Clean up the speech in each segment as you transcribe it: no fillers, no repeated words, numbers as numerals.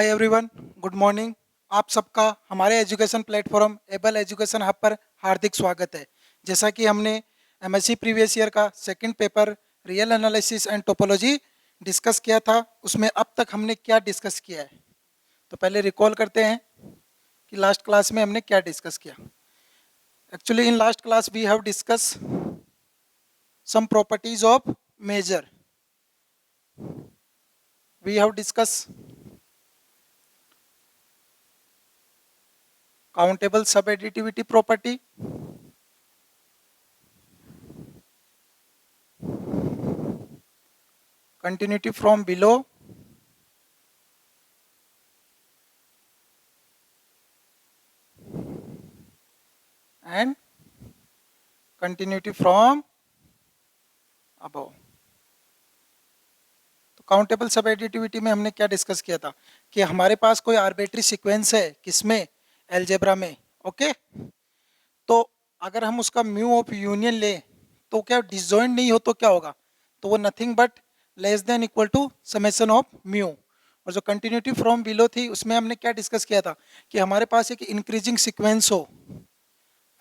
Hi everyone, good morning. आप सबका हमारे education platform able education hub पर हार्दिक स्वागत है। जैसा कि हमने एमएससी प्रीवियस ईयर का second paper real analysis and topology discuss किया था, उसमें अब तक हमने क्या डिस्कस किया है तो पहले रिकॉल करते हैं कि लास्ट क्लास में हमने क्या डिस्कस किया। Actually in last class we have discuss some properties of measure. We have discuss countable subadditivity property, continuity from below, and continuity from above। तो काउंटेबल सब एडिटिविटी में हमने क्या डिस्कस किया था कि हमारे पास कोई आर्बिट्री सीक्वेंस है, किसमें, एलजेब्रा में। ओके, तो अगर हम उसका म्यू ऑफ यूनियन ले तो क्या डिसजॉइंट नहीं हो तो क्या होगा, तो वो nothing but less than equal to summation of mu. और जो कंटिन्यूटी फ्रॉम बिलो थी उसमें हमने क्या डिस्कस किया था कि हमारे पास एक इंक्रीजिंग सीक्वेंस हो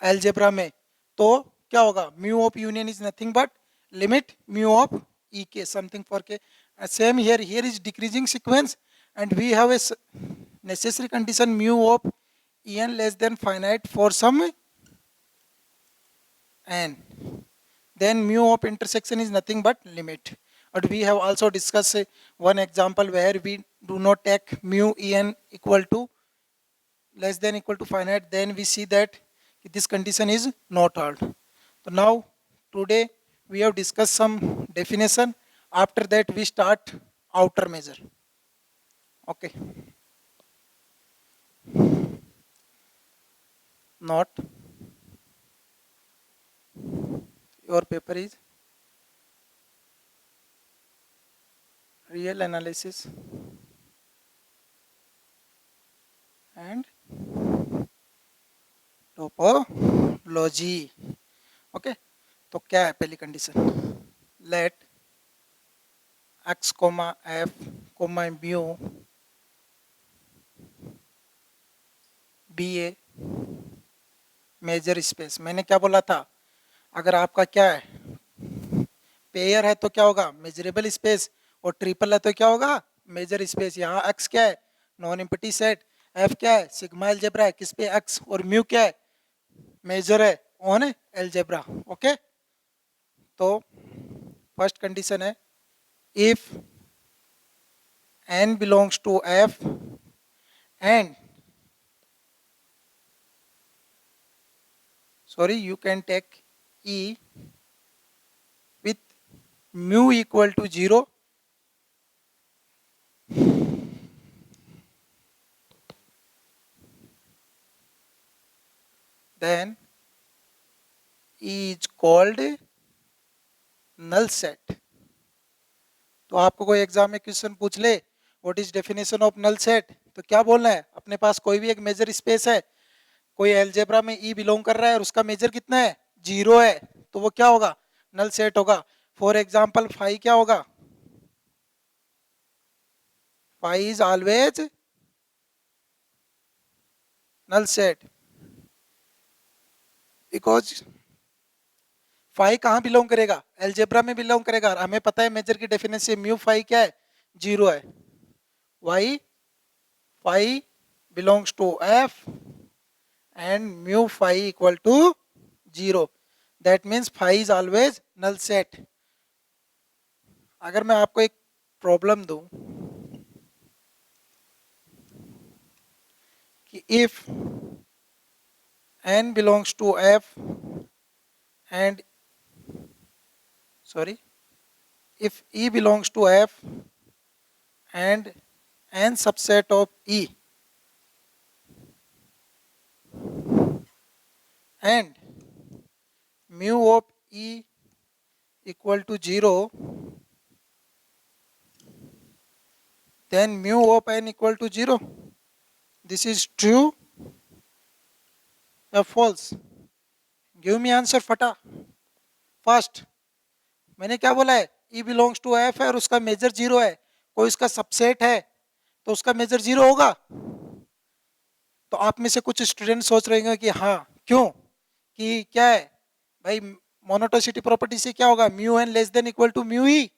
एलजेब्रा में तो क्या होगा, mu of union is nothing but limit mu of E K something for K. Same here is decreasing sequence and we have a necessary condition mu of en less than finite for some n, then mu of intersection is nothing but limit. But we have also discussed one example where we do not take mu en equal to less than equal to finite, then we see that this condition is not held. So now today we have discussed some definition, after that we start outer measure. Okay, not your paper is real analysis and topology. Okay, तो क्या है पहली condition, let X comma F comma mu be a measure space. मैंने क्या बोला था, अगर आपका क्या है पेयर है तो क्या होगा मेजरेबल स्पेस, और ट्रिपल है तो क्या होगा मेजर स्पेस। यहाँ एक्स क्या है नॉन एम्प्टी सेट, एफ क्या है सिग्मा अलजेब्रा है किस पे एक्स, और म्यू क्या है मेजर है ऑन अलजेब्रा। ओके, तो फर्स्ट कंडीशन है if n belongs to f and you can take e with mu equal to 0, then e is called null set। तो आपको कोई एग्जाम में क्वेश्चन पूछ ले what is definition of null set, तो क्या बोलना है, अपने पास कोई भी एक मेजर स्पेस है, कोई एलजेब्रा में ई बिलोंग कर रहा है और उसका मेजर कितना है 0 है, तो वो क्या होगा नल सेट होगा। फॉर एग्जाम्पल फाई क्या होगा, phi is always null set because phi कहाँ बिलोंग करेगा एलजेब्रा में बिलोंग करेगा, और हमें पता है मेजर की डेफिनेशन म्यू फाई क्या है 0 है। Why phi belongs to F and mu phi equal to 0, that means phi is always null set। अगर मैं आपको एक प्रॉब्लम दूं कि if n belongs to f and if e belongs to f and n subset of e and mu of e equal to 0, then mu of n equal to 0, this is true or false? Give me answer फटा first. मैंने क्या बोला है, E belongs to F है और उसका major 0 है, कोई उसका सबसेट है तो उसका मेजर 0 होगा। तो आप में से कुछ स्टूडेंट सोच रहे होंगे कि हाँ क्यों, कि क्या है भाई, मोनोटोसिटी प्रॉपर्टी से क्या होगा, mu N less than equal to mu E,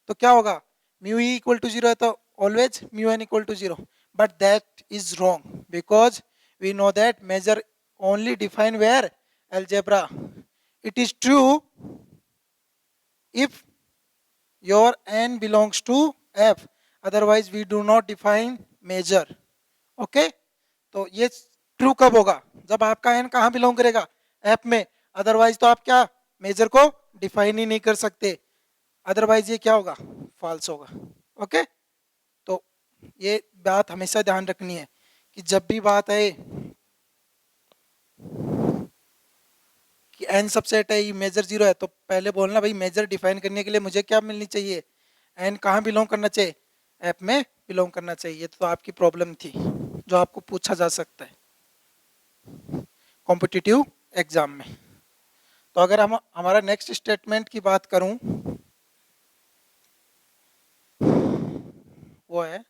तो क्या होगा, म्यू ई इक्वल टू 0 है तो always mu n equal to 0। But that is wrong because we know that measure only define where algebra. It is true if your n belongs to f, otherwise we do not define measure. Okay, तो ये true कब होगा, जब आपका n कहाँ belong करेगा, f में, otherwise तो आप क्या मेजर को डिफाइन ही नहीं कर सकते, अदरवाइज ये क्या होगा, फॉल्स होगा। ओके, तो ये बात हमेशा ध्यान रखनी है कि जब भी बात आए कि एन सबसेट है, ये मेजर 0 है, तो पहले बोलना भाई मेजर डिफाइन करने के लिए मुझे क्या मिलनी चाहिए, एन कहाँ बिलोंग करना चाहिए, एफ में बिलोंग करना चाहिए। तो आपकी प्रॉब्लम थी जो आपको पूछा जा सकता है कॉम्पिटिटिव एग्जाम में। तो अगर हम हमारा नेक्स्ट स्टेटमेंट की बात करूं, वो है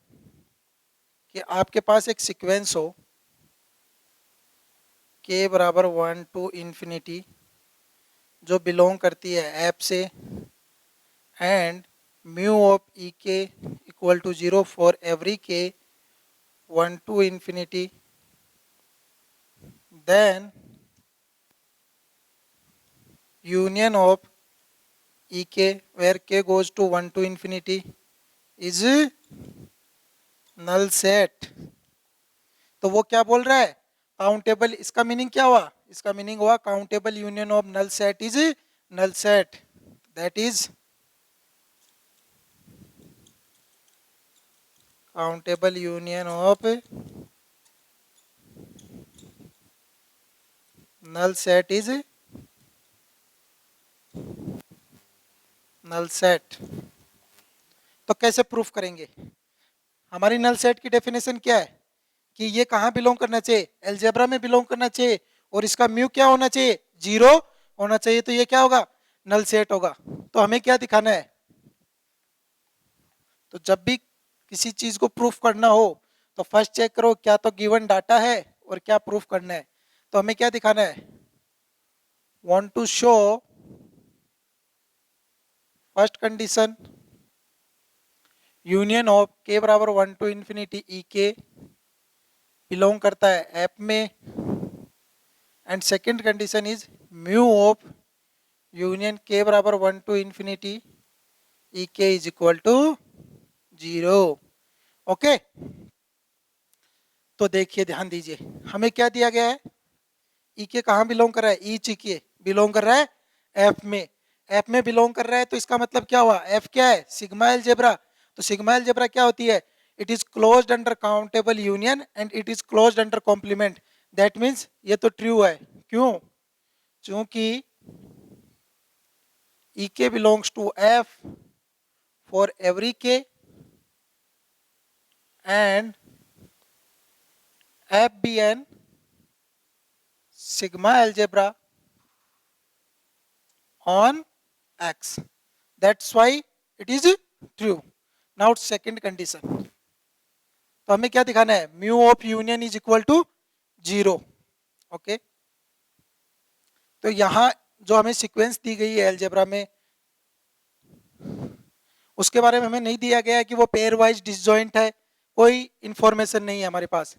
कि आपके पास एक सीक्वेंस हो के बराबर 1 टू इन्फिनिटी जो बिलोंग करती है एफ से, and mu of E K equal to 0 for every के 1 to infinity, then union of ek where k goes to 1 to infinity is null set। तो वो क्या बोल रहा है, काउंटेबल, इसका मीनिंग क्या हुआ, इसका मीनिंग हुआ countable union of null set is null set, that is countable union of null set is null set. तो कैसे प्रूफ करेंगे, हमारी नल सेट की डेफिनेशन क्या है कि ये कहाँ बिलोंग करना चाहिए, एलजेब्रा में बिलोंग करना चाहिए, और इसका म्यू क्या होना चाहिए, 0 होना चाहिए, तो ये क्या होगा, नल सेट होगा। तो हमें क्या दिखाना है, तो जब भी किसी चीज को प्रूफ करना हो तो फर्स्ट चेक करो क्या तो गिवन डाटा है और क्या प्रूफ करना है। तो हमें क्या दिखाना है, want to show first condition union of के बराबर 1 टू इन्फिनिटी ई के बिलोंग करता है एफ में, and second condition is mu of union के बराबर 1 टू इन्फिनिटी ई के इज इक्वल टू 0। ओके, तो देखिए ध्यान दीजिए, हमें क्या दिया गया है, ई के कहाँ बिलोंग कर रहा है, ईच के बिलोंग कर रहा है एफ में, एफ में बिलोंग कर रहा है, तो इसका मतलब क्या हुआ, एफ क्या है, सिग्मा एलजेब्रा। तो सिग्मा एलजेब्रा क्या होती है, it is closed under countable union and it is closed under complement. That means ये तो ट्रू है, क्यों, क्योंकि E K belongs to F for every K and F be an sigma algebra on x, that's why it is true। now second condition, तो हमें क्या दिखाना है, mu of union is equal to 0। Okay, तो यहां जो हमें sequence दी गई है अलजेब्रा में, उसके बारे में हमें नहीं दिया गया है कि वो पेयर वाइज डिसजॉइंट है, कोई इंफॉर्मेशन नहीं है हमारे पास।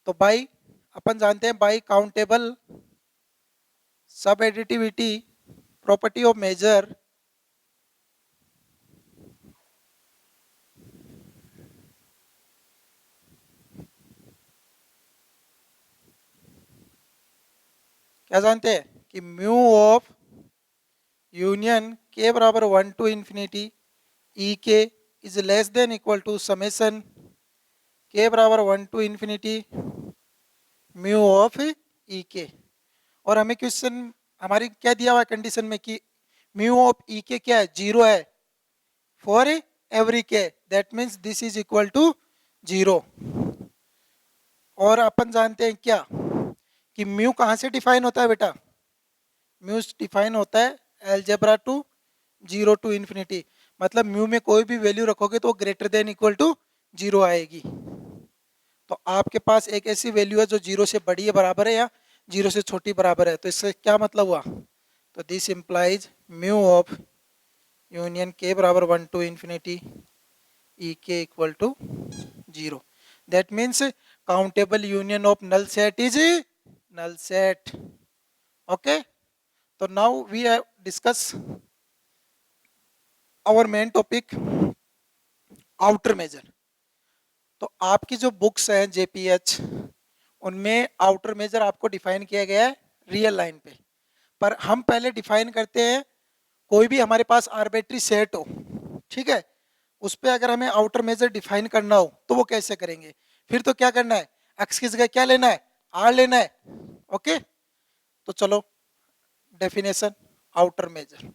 तो बाई अपन जानते हैं by countable sub additivity property of major क्या जानते हैं कि म्यू ऑफ यूनियन के बराबर 1 टू इन्फिनिटी ई के is less than equal to summation k बराबर 1 to infinity mu of E के। और हमें क्वेश्चन हमारी क्या दिया हुआ है कंडीशन में कि म्यू ऑफ ई के क्या है, 0 है for every k, that means this is equal to 0। और अपन जानते हैं क्या कि म्यू कहाँ से डिफाइन होता है बेटा, म्यू डिफाइन होता है एलजेब्रा टू 0 टू इन्फिनिटी, मतलब म्यू में कोई भी वैल्यू रखोगे तो greater than equal to zero आएगी। तो आपके पास एक ऐसी वैल्यू है जो जीरो से बड़ी है बराबर है या जीरो से छोटी बराबर है, तो इससे क्या मतलब हुआ, तो this implies mu of union के बराबर 1 to infinity E K equal to zero. That means countable union of null set is null set. Okay, तो now we have discuss our main topic outer measure. तो आपकी जो books हैं JPH, उनमें outer major आपको define किया गया है रियल लाइन पे, पर हम पहले डिफाइन करते हैं कोई भी हमारे पास आर्बिट्री सेट हो, ठीक है, उस पर अगर हमें आउटर मेजर डिफाइन करना हो तो वो कैसे करेंगे। फिर तो क्या करना है, एक्स की जगह क्या लेना है, आर लेना है। ओके, तो चलो डेफिनेशन आउटर मेजर।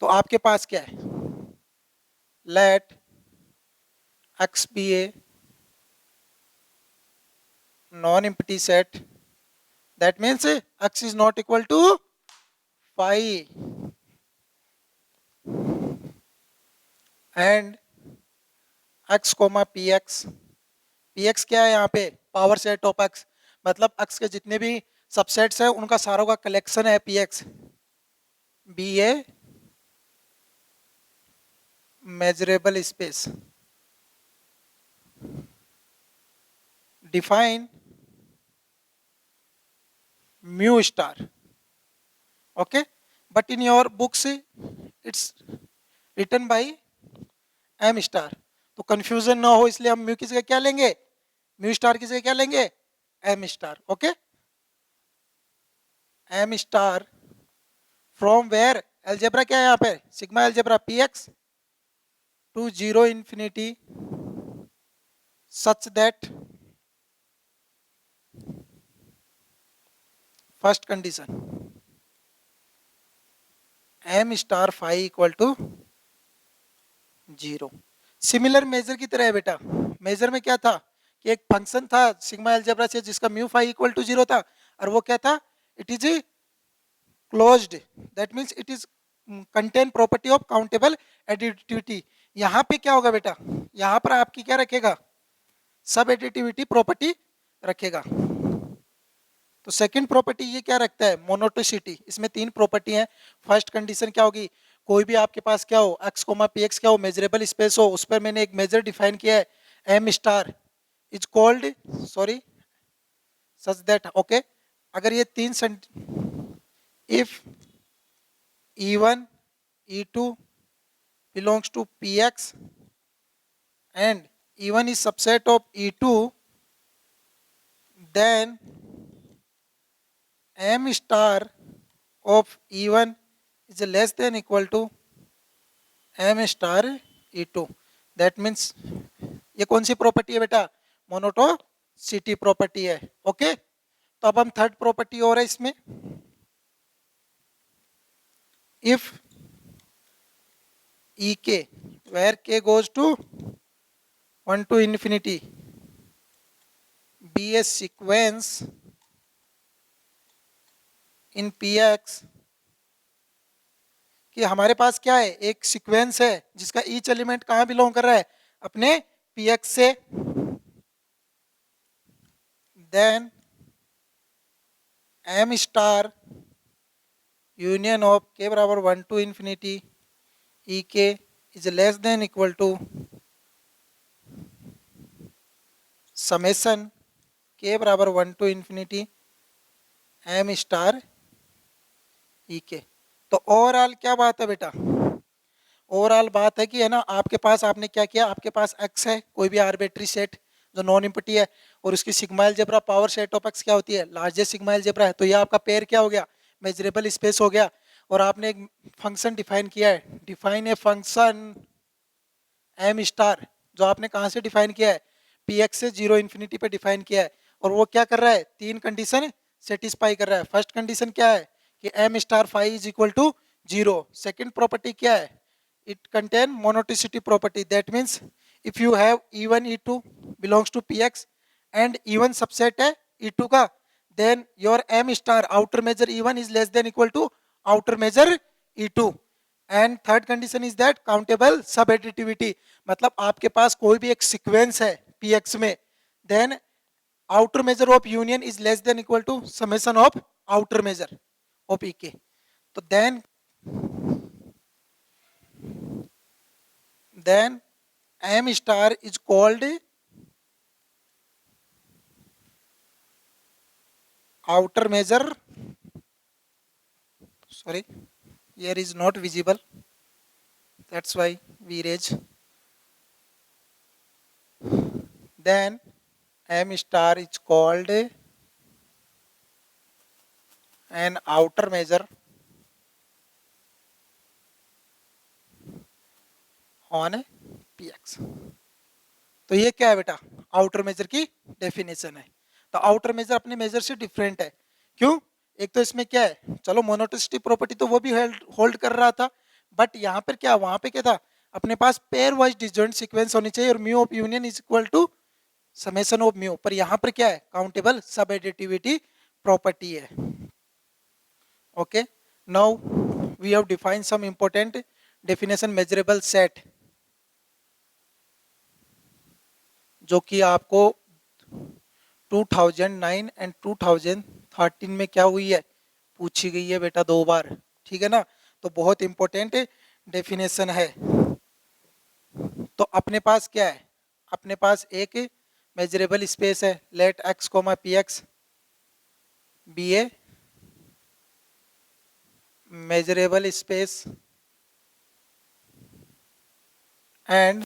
तो आपके पास क्या है, let X be a non empty set, that means X is not equal to five and X comma P X. P X क्या है यहाँ पे, पावर सेट ऑफ एक्स, मतलब एक्स के जितने भी सबसेट्स हैं उनका सारों का कलेक्शन है P X. Be a measurable space, define mu star. Okay, but in your books it's written by M star, तो कंफ्यूजन ना हो इसलिए हम म्यू की जगह क्या लेंगे, म्यू स्टार की जगह क्या लेंगे, M star. Okay, M star from where, algebra क्या है यहाँ पे, sigma algebra P X to zero infinity such that first condition M star five equal to zero. Similar measure की तरह है बेटा, मेजर में क्या था कि एक फंक्शन था सिग्मा एल्जेब्रा से जिसका mu five equal to zero था, और वो क्या था, it is closed, that means it is contain property of countable additivity. यहाँ पे क्या होगा बेटा, यहाँ पर आपकी क्या रखेगा, सब एडिटिविटी प्रॉपर्टी रखेगा। तो सेकंड प्रॉपर्टी ये क्या रखता है, मोनोटोसिटी। इसमें तीन प्रॉपर्टी हैं। फर्स्ट कंडीशन क्या होगी, कोई भी आपके पास क्या हो, एक्स कोमा पी एक्स क्या हो, मेजरेबल स्पेस हो, उस पर मैंने एक मेजर डिफाइन किया है M star is called sorry such that. Okay, अगर ये तीन if E1 E2 belongs to Px and E1 is subset of E2, then M star of E1 is less than equal to M star E2। That means ये कौन सी property है बेटा, मोनोटोसिटी property है। Okay, तो अब हम थर्ड प्रॉपर्टी और है इसमें, if E K where K goes to 1 to infinity be a sequence in px, कि हमारे पास क्या है, एक सीक्वेंस है जिसका ईच एलिमेंट कहाँ बिलोंग कर रहा है, अपने px से, then m star union of के बराबर 1 to infinity ई के is less than equal to summation k बराबर 1 to infinity m star E के। तो ओवरऑल क्या बात है बेटा, ओवरऑल बात है कि है ना, आपके पास आपने क्या किया, आपके पास एक्स है कोई भी आर्बिट्री सेट जो नॉन इम्पटी है, और उसकी sigma algebra power set of X क्या होती है, लार्जेस्ट सिग्मा अलजेब्रा है, तो ये आपका पेयर क्या हो गया, मेजरेबल स्पेस हो गया। और आपने एक फंक्शन डिफाइन किया है, define a function M star, जो आपने कहाँ से डिफाइन किया है, पी एक्स से जीरो इन्फिनिटी पे डिफाइन किया है, और वो क्या कर रहा है, तीन कंडीशन सेटिस्फाई कर रहा है। फर्स्ट कंडीशन क्या है कि M star five is equal to zero. Second property क्या है, it contain monotonicity property, that means if you have e1 e2 belongs to px and e1 subset है e2 का, then your m star outer measure e1 is less than equal to outer measure e2, and third condition is that countable sub additivity, मतलब आपके पास कोई भी एक sequence है P X में, then outer measure of union is less than equal to summation of outer measure of E k. तो then m star is called outer measure, sorry, here is not visible, that's why we raise. Then m star is called an outer measure on px। तो ये क्या है बेटा, outer measure की definition है। तो outer major अपने major से डिफरेंट है, क्यों? एक तो इसमें क्या है, चलो मोनोटोनिसिटी प्रॉपर्टी तो वो भी होल्ड कर रहा था, बट यहाँ पर क्या, वहां पे क्या था, अपने पास पेयर वाइज डिसजॉइंट सीक्वेंस होनी चाहिए और mu of union is equal to summation of mu, पर यहाँ पर क्या है, काउंटेबल सब एडिटिविटी प्रॉपर्टी है। Okay, now we have defined some important definition measurable set, जो कि आपको 2009 एंड 2013 में क्या हुई है, पूछी गई है बेटा 2 बार, ठीक है ना। तो बहुत इंपॉर्टेंट डेफिनेशन है। तो अपने पास क्या है, अपने पास एक मेजरेबल स्पेस है, let X comma P X be a measurable space and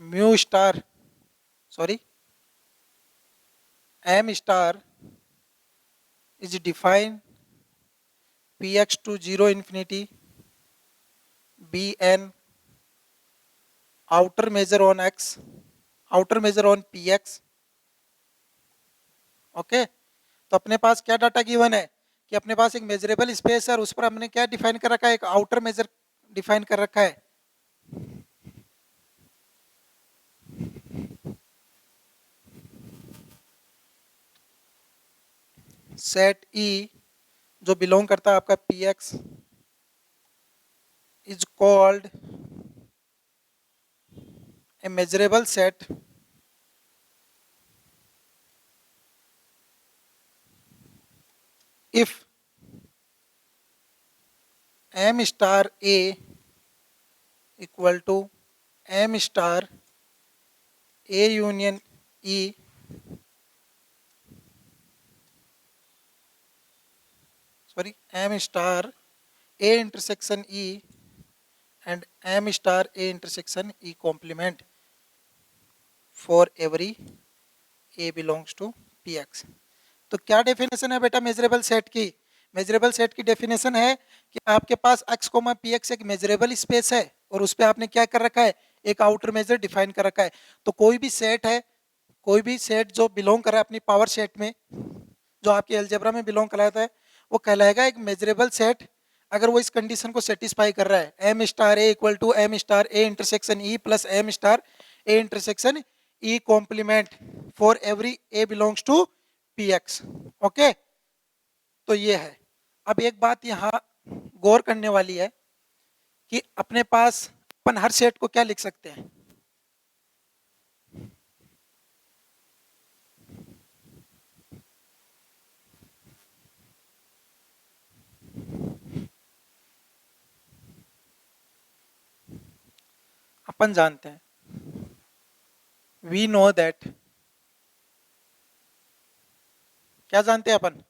mu star, sorry, m star is defined px to 0 infinity bn outer measure on x, outer measure on px। Okay, तो अपने पास क्या data given है कि अपने पास एक measurable space है और उस पर हमने क्या डिफाइन कर रखा है, एक आउटर मेजर डिफाइन कर रखा है। सेट ई जो बिलोंग करता है आपका P x is called a measurable set if m star a equal to m star a union e, sorry, m star a intersection e and m star a intersection e complement for every a belongs to px। तो क्या definition है बेटा measurable set की, measurable set की definition है कि आपके पास x कोमा पी एक्स एक मेजरेबल स्पेस है और उस पर आपने क्या कर रखा है, एक आउटर मेजर डिफाइन कर रखा है। तो कोई भी सेट है, कोई भी सेट जो बिलोंग कर रहा है अपनी पावर सेट में, जो आपके अलजेब्रा में बिलोंग कराता है, वो कहलाएगा एक मेजरेबल सेट अगर वो इस कंडीशन को सेटिस्फाई कर रहा है, M star A equal to M star A intersection E plus M star A intersection E complement for every A belongs to P X. Okay, तो ये है। अब एक बात यहाँ गौर करने वाली है कि अपने पास अपन हर सेट को क्या लिख सकते हैं, अपन जानते हैं, वी नो दैट, क्या जानते हैं अपन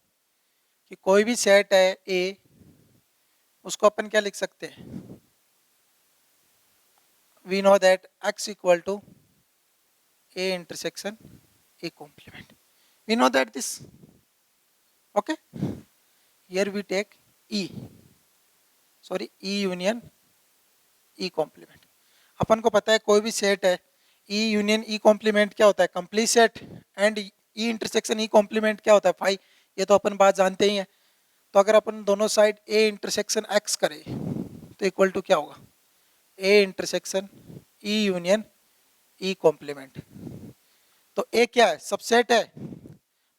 कि कोई भी सेट है ए, उसको अपन क्या लिख सकते हैं, we know that x equal to A intersection A complement, we know that this. Okay, here we take E, sorry E union E complement. अपन को पता है कोई भी सेट है, ई यूनियन ई कॉम्प्लीमेंट क्या होता है, complete set, and E intersection E complement क्या होता है, फाई, ये तो अपन बात जानते ही हैं। तो अगर अपन दोनों साइड ए इंटरसेक्शन एक्स करें तो इक्वल टू क्या होगा, A intersection E union E complement. तो ए क्या है, सबसेट है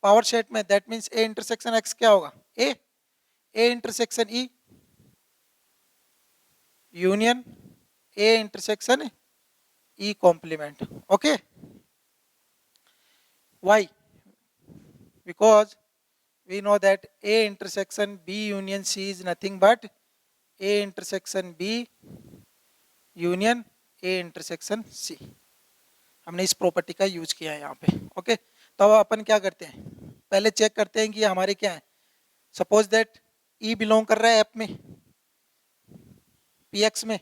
पावर सेट में, that means A intersection X क्या होगा, A, A intersection E. Union A intersection E complement. Okay, why? Because we know that A intersection B union C is nothing but A intersection B union A intersection C. हमने इस property का use किया है यहाँ पे. Okay, तो अब अपन क्या करते हैं, पहले चेक करते हैं कि ये हमारे क्या है. सपोज दैट E बिलोंग कर रहा है एफ में, PX में.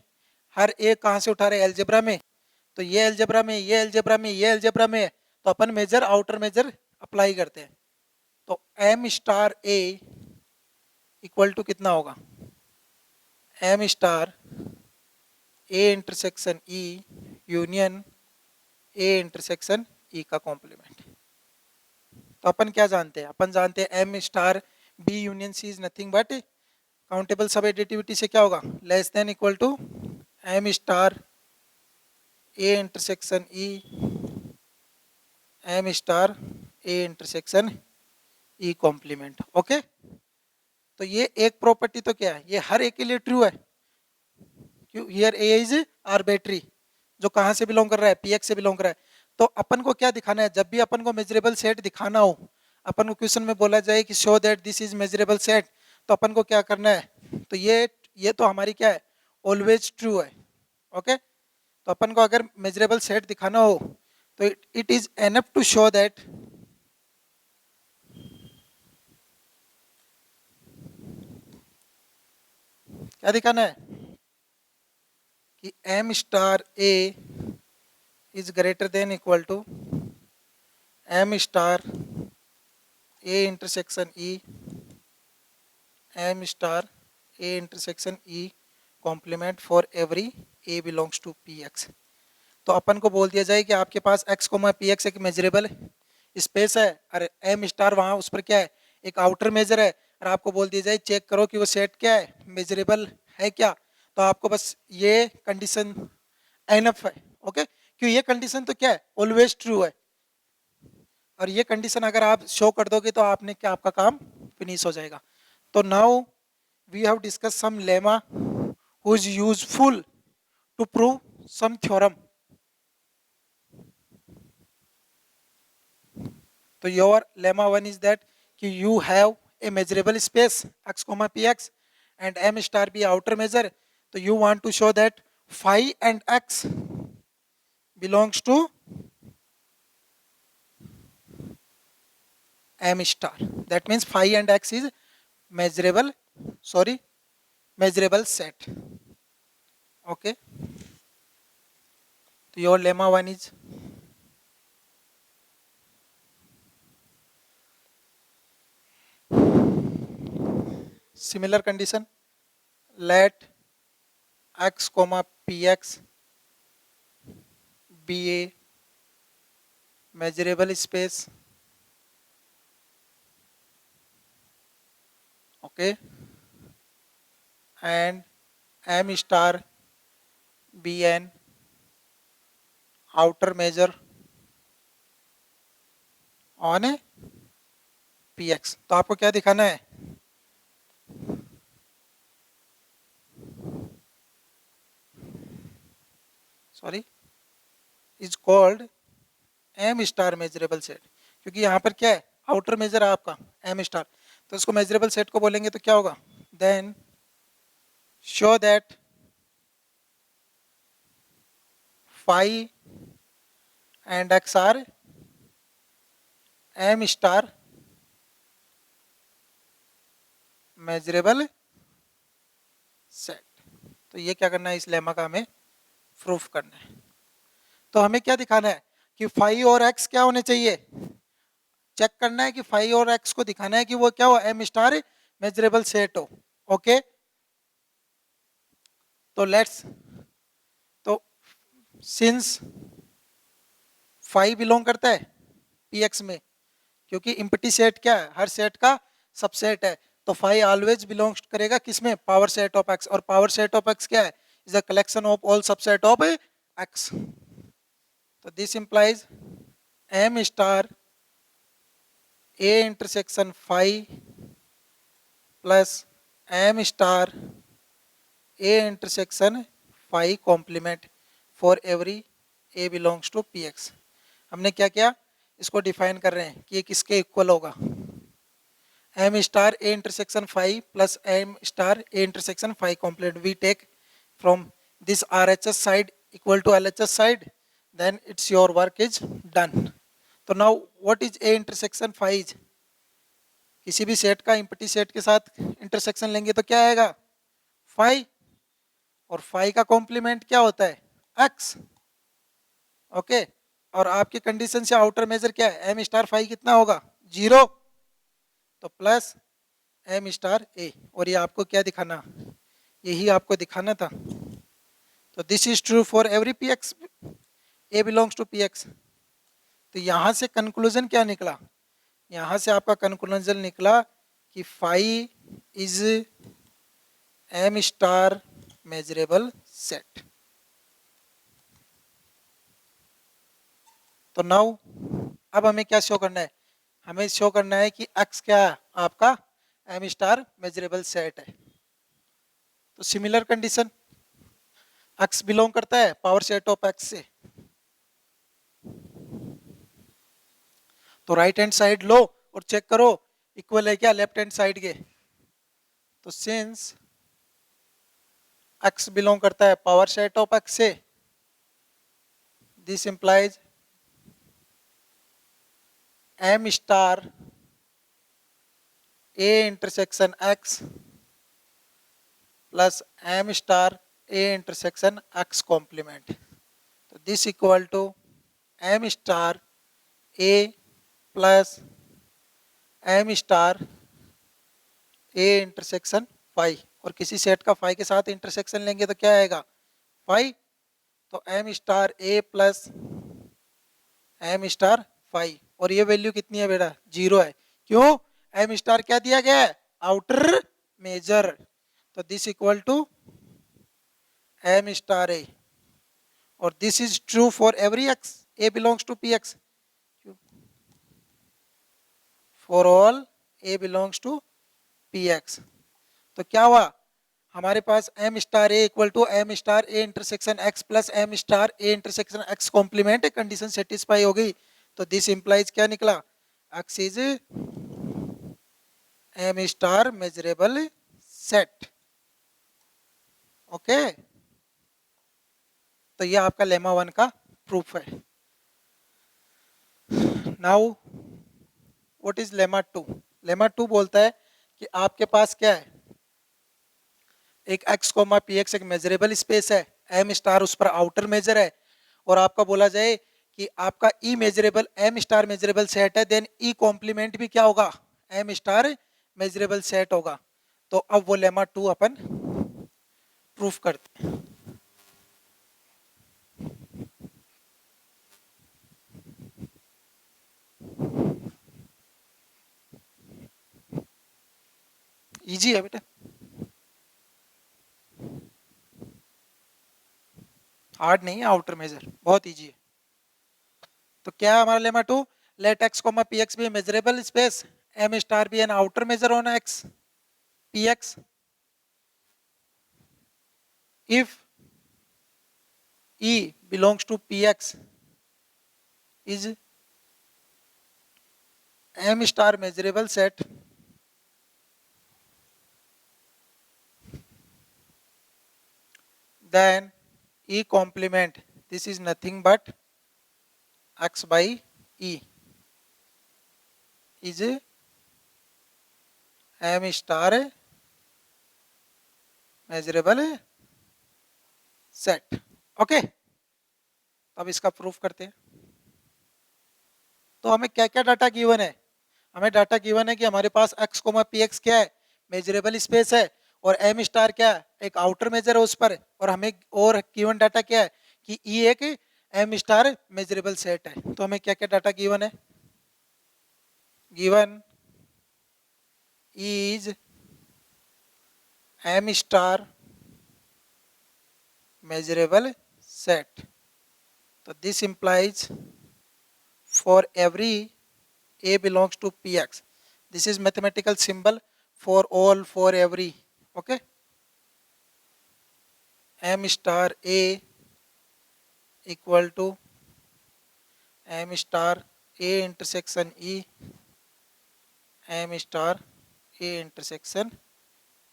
हर ए कहाँ से उठा रहे हैं, एल्जेब्रा में. तो ये एल्जेब्रा में, ये एल्जेब्रा में, ये एल्जेब्रा में है. तो अपन मेजर आउटर मेजर अप्लाई करते हैं. तो M star A equal to कितना होगा, M star A intersection E union A intersection E का कॉम्प्लीमेंट. तो अपन क्या जानते हैं, अपन जानते हैं M star B union C is nothing but countable sub additivity से क्या होगा, less than equal to M star A intersection E M star A intersection E complement. Okay, तो ये एक प्रॉपर्टी तो क्या है, ये हर एक के लिए ट्रू है. क्यों, हियर ए इज आर्बिट्री, जो कहाँ से बिलोंग कर रहा है, पीएक्स से बिलोंग कर रहा है. तो अपन को क्या दिखाना है, जब भी अपन को मेजरेबल सेट दिखाना हो, अपन को क्वेश्चन में बोला जाए कि show that this is measurable set, तो अपन को क्या करना है, तो ये तो हमारी क्या है, ऑलवेज ट्रू है. ओके, तो अपन को अगर मेजरेबल सेट दिखाना हो तो it is enough to show that क्या दिखाना है कि M star A is greater than equal to M star A intersection E M star A intersection E complement for every A belongs to PX. तो अपन को बोल दिया जाए कि आपके पास x कोमा PX एक मेजरेबल स्पेस है और M स्टार वहाँ उस पर क्या है, एक आउटर मेजर है. और आपको बोल दिया जाए चेक करो कि वो सेट क्या है, मेजरेबल है क्या. तो आपको बस ये कंडीशन एनफ है. ओके, क्यों, ये कंडीशन तो क्या है, ऑलवेज ट्रू है. और ये कंडीशन अगर आप शो कर दोगे तो आपने क्या, आपका काम फिनिश हो जाएगा. तो now we have discuss some lemma who is useful to prove some theorem. तो your lemma one is that कि you have a measurable space x comma px and m star be outer measure. तो you want to show that phi and x belongs to m star. That means phi and x is measurable, sorry, measurable set. Okay, so your lemma one is similar condition. Let x comma px be a measurable space. Okay, and m star be an outer measure on a px. तो आपको क्या दिखाना है, sorry, is called M star measurable set. क्योंकि यहाँ पर क्या है, आउटर मेजर है आपका एम स्टार. तो इसको मेजरेबल सेट को बोलेंगे तो क्या होगा, then show that phi and X are M star measurable set. तो ये क्या करना है, इस लेमा का हमें प्रूफ करना है. तो हमें क्या दिखाना है कि फाई और एक्स क्या होने चाहिए, चेक करना है कि फाई और एक्स को दिखाना है कि वो क्या हो, एम स्टार मेजरेबल सेट हो. ओके, तो लेट्स, तो सिंस फाई बिलोंग करता है पीएक्स में, क्योंकि इम्पटी सेट क्या है, हर सेट का सबसेट है. तो फाई ऑलवेज बिलोंग्स करेगा किसमें, पावर सेट ऑफ एक्स. और पावर सेट ऑफ एक्स क्या है, is a collection of all subset of X. तो this implies M star A intersection phi plus M star A intersection phi complement for every A belongs to Px। हमने क्या किया, इसको define कर रहे हैं कि ये किसके इक्वल होगा, M star A intersection phi plus M star A intersection phi complement we take from this R H S side equal to L H S side, then it's your work is done. तो now what is A intersection phi, किसी भी set का empty set के साथ intersection लेंगे तो क्या आएगा, फाइव, और फाइव का कॉम्प्लीमेंट क्या होता है, एक्स। ओके, और आपकी कंडीशन से आउटर मेजर क्या है, एम स्टार फाइव कितना होगा, जीरो, तो प्लस एम स्टार ए, और ये आपको क्या दिखाना, यही आपको दिखाना था। तो this is true for every P X A belongs to P X. तो यहाँ से कंक्लूजन क्या निकला, यहाँ से आपका कंक्लूजन निकला कि five is M star measurable set. तो नाउ अब हमें क्या शो करना है, हमें शो करना है कि एक्स क्या है आपका एम स्टार मेजरेबल सेट है। तो सिमिलर कंडीशन, एक्स बिलोंग करता है पावर सेट ऑफ एक्स से, तो राइट हैंड साइड लो और चेक करो इक्वल है क्या लेफ्ट हैंड साइड के। तो सिंस एक्स बिलोंग करता है पावर सेट ऑफ एक्स से, this implies M star A intersection X plus M star A intersection X complement. तो this equal to M star A plus M star A intersection phi, और किसी set का five के साथ intersection लेंगे तो क्या आएगा, फाइव, तो M star A plus M star five, और ये वैल्यू कितनी है बेटा, जीरो है, क्यों, एम स्टार क्या दिया गया है, आउटर मेजर। तो this equal to M star A, और this is true for every X A belongs to P X, for all A belongs to P X. तो क्या हुआ, हमारे पास M star A equal to M star A intersection X plus M star A intersection X complement, condition satisfy हो गई। तो this implies क्या निकला, X is M star measurable set. Okay, तो ये आपका लेमा वन का प्रूफ है। Now what is lemma two, lemma two बोलता है कि आपके पास क्या है, एक एक्स कोमा पी एक्स एक मेजरेबल स्पेस है, एम स्टार उस पर आउटर मेजर है, और आपका बोला जाए कि आपका E measurable M star measurable set है, देन ई कॉम्प्लीमेंट भी क्या होगा, एम स्टार मेजरेबल सेट होगा। तो अब वो लेमा टू अपन प्रूफ करते हैं। इजी है बेटा, हार्ड नहीं है, आउटर मेजर बहुत इजी है। तो क्या है हमारा lemma two, let X comma P X be measurable space, M star be an outer measure on X P X, if E belongs to Px is M star measurable set, then E complement, this is nothing but x by E is M star measurable set। Okay, अब इसका proof करते हैं। तो हमें क्या क्या data given है, हमें डाटा गिवन है कि हमारे पास x कोमा पी एक्स क्या है, मेजरेबल स्पेस है, और m स्टार क्या है, एक आउटर मेजर है उस पर, और हमें और गिवन डाटा क्या है कि E एक m स्टार मेजरेबल सेट है। तो हमें क्या क्या डाटा गिवन है, given is m star measurable set। तो this implies for every A belongs to Px, this is mathematical symbol for all for every, okay। M star A equal to M star A intersection E, M star A intersection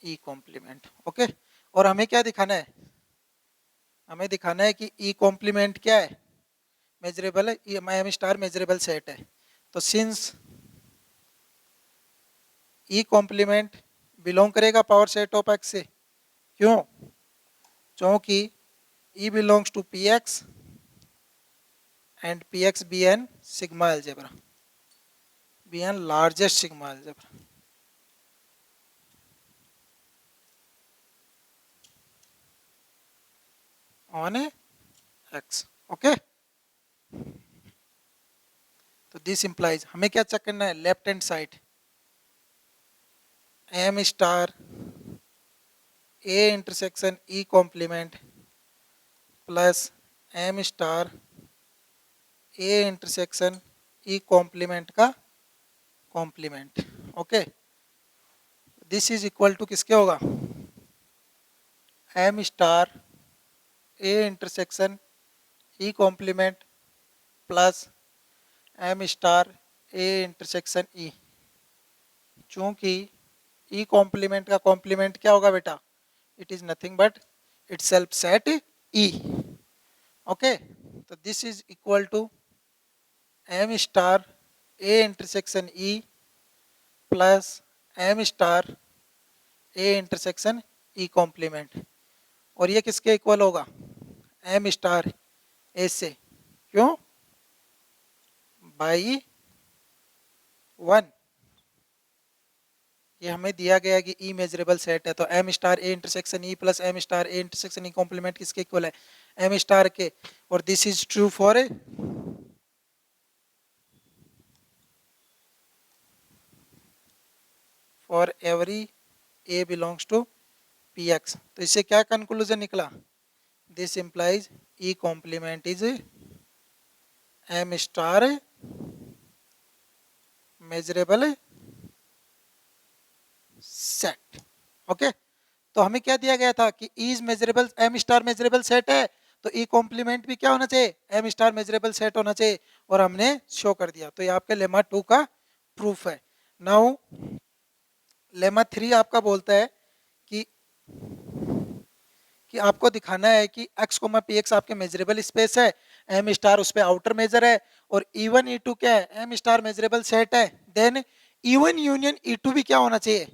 E complement. Okay, और हमें क्या दिखाना है, हमें दिखाना है कि ई complement क्या है, मेजरेबल है, एम स्टार मेजरेबल सेट है। तो सिंस ई कॉम्प्लीमेंट बिलोंग करेगा पावर सेट ऑफ एक्स से, क्यों, क्योंकि E belongs to P X and P X be N sigma algebra, be an largest sigma algebra. On X. Okay, तो this implies हमें क्या check करना है, left hand side M star A intersection E complement plus M star A intersection E complement का complement. Okay, this is equal to किसके होगा, M star A intersection E complement plus M star A intersection E. चूंकि E complement का complement क्या होगा बेटा, it is nothing but itself set E. Okay, तो this is equal to M star A intersection E plus M star A intersection E complement, और ये किसके equal होगा, एम स्टार ए से, क्यों, बाई वन। ये हमें दिया गया है कि ई मेजरेबल सेट है, तो M star A intersection E plus M star A intersection E complement किसके इक्वल है, एम स्टार के, और this is true for every A belongs to P X. तो इससे क्या कंक्लूजन निकला, this implies E complement is M star measurable set. Okay, तो हमें क्या दिया गया था कि E is measurable, M star measurable set है, तो ई कॉम्प्लीमेंट भी क्या होना चाहिए, एम स्टार मेजरेबल सेट होना चाहिए, और हमने शो कर दिया। तो ये आपके लेमा 2 का प्रूफ है। नाउ लेमा 3 आपका बोलता है कि आपको दिखाना है कि x कोमा पी एक्स आपके मेजरेबल स्पेस है, एम स्टार उस पर आउटर मेजर है, और E1 E2 क्या है, एम स्टार मेजरेबल सेट है, देन E1 यूनियन E2 भी क्या होना चाहिए,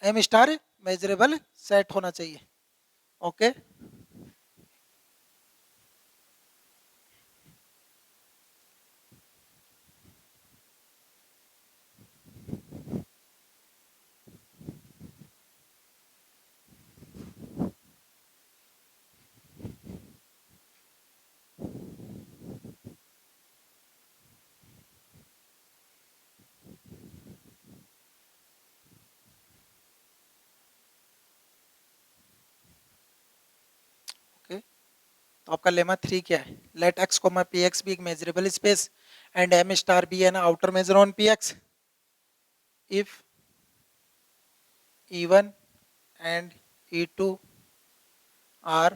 एम स्टार मेजरेबल सेट होना चाहिए। ओके, ओके, तो आपका लेमा 3 क्या है, let x comma P X be एक measurable space and M star be an outer measure on P X if E1 and E2 are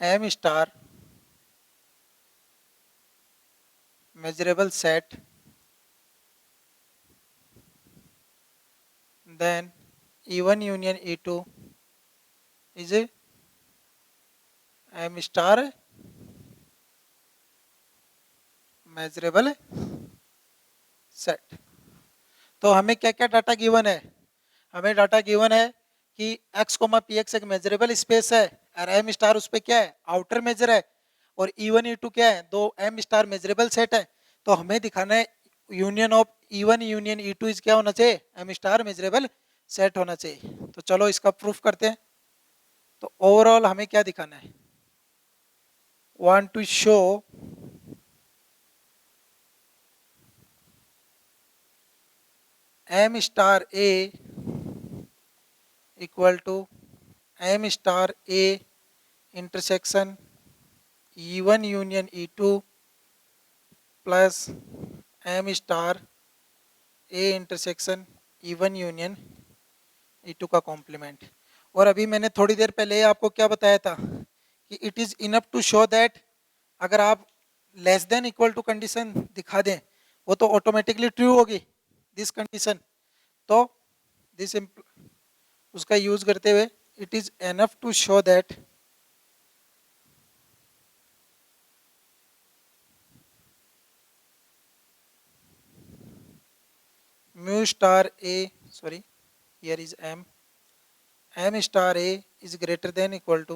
M star measurable set, then E1 union E2 is a M star measurable set। तो हमें क्या क्या data given है, हमें data given है कि x comma P X एक measurable space है, और एम स्टार उस पर क्या है, आउटर मेजर है, और E1 E2 क्या है, दो एम स्टार मेजरेबल सेट है। तो हमें दिखाना है union of E1 union E2 is क्या होना चाहिए, एम स्टार मेजरेबल सेट होना चाहिए। तो चलो इसका प्रूफ करते हैं। तो ओवरऑल हमें क्या दिखाना है, want to show M star A equal to M star A intersection E1 union E2 plus M star A intersection E1 union E2 का कॉम्प्लीमेंट। और अभी मैंने थोड़ी देर पहले आपको क्या बताया था कि it is enough to show that अगर आप less than equal to condition दिखा दें वो तो ऑटोमेटिकली ट्रू होगी दिस कंडीशन। तो दिस उसका यूज करते हुए it is enough to show that mu star a, sorry, here is m star a is greater than equal to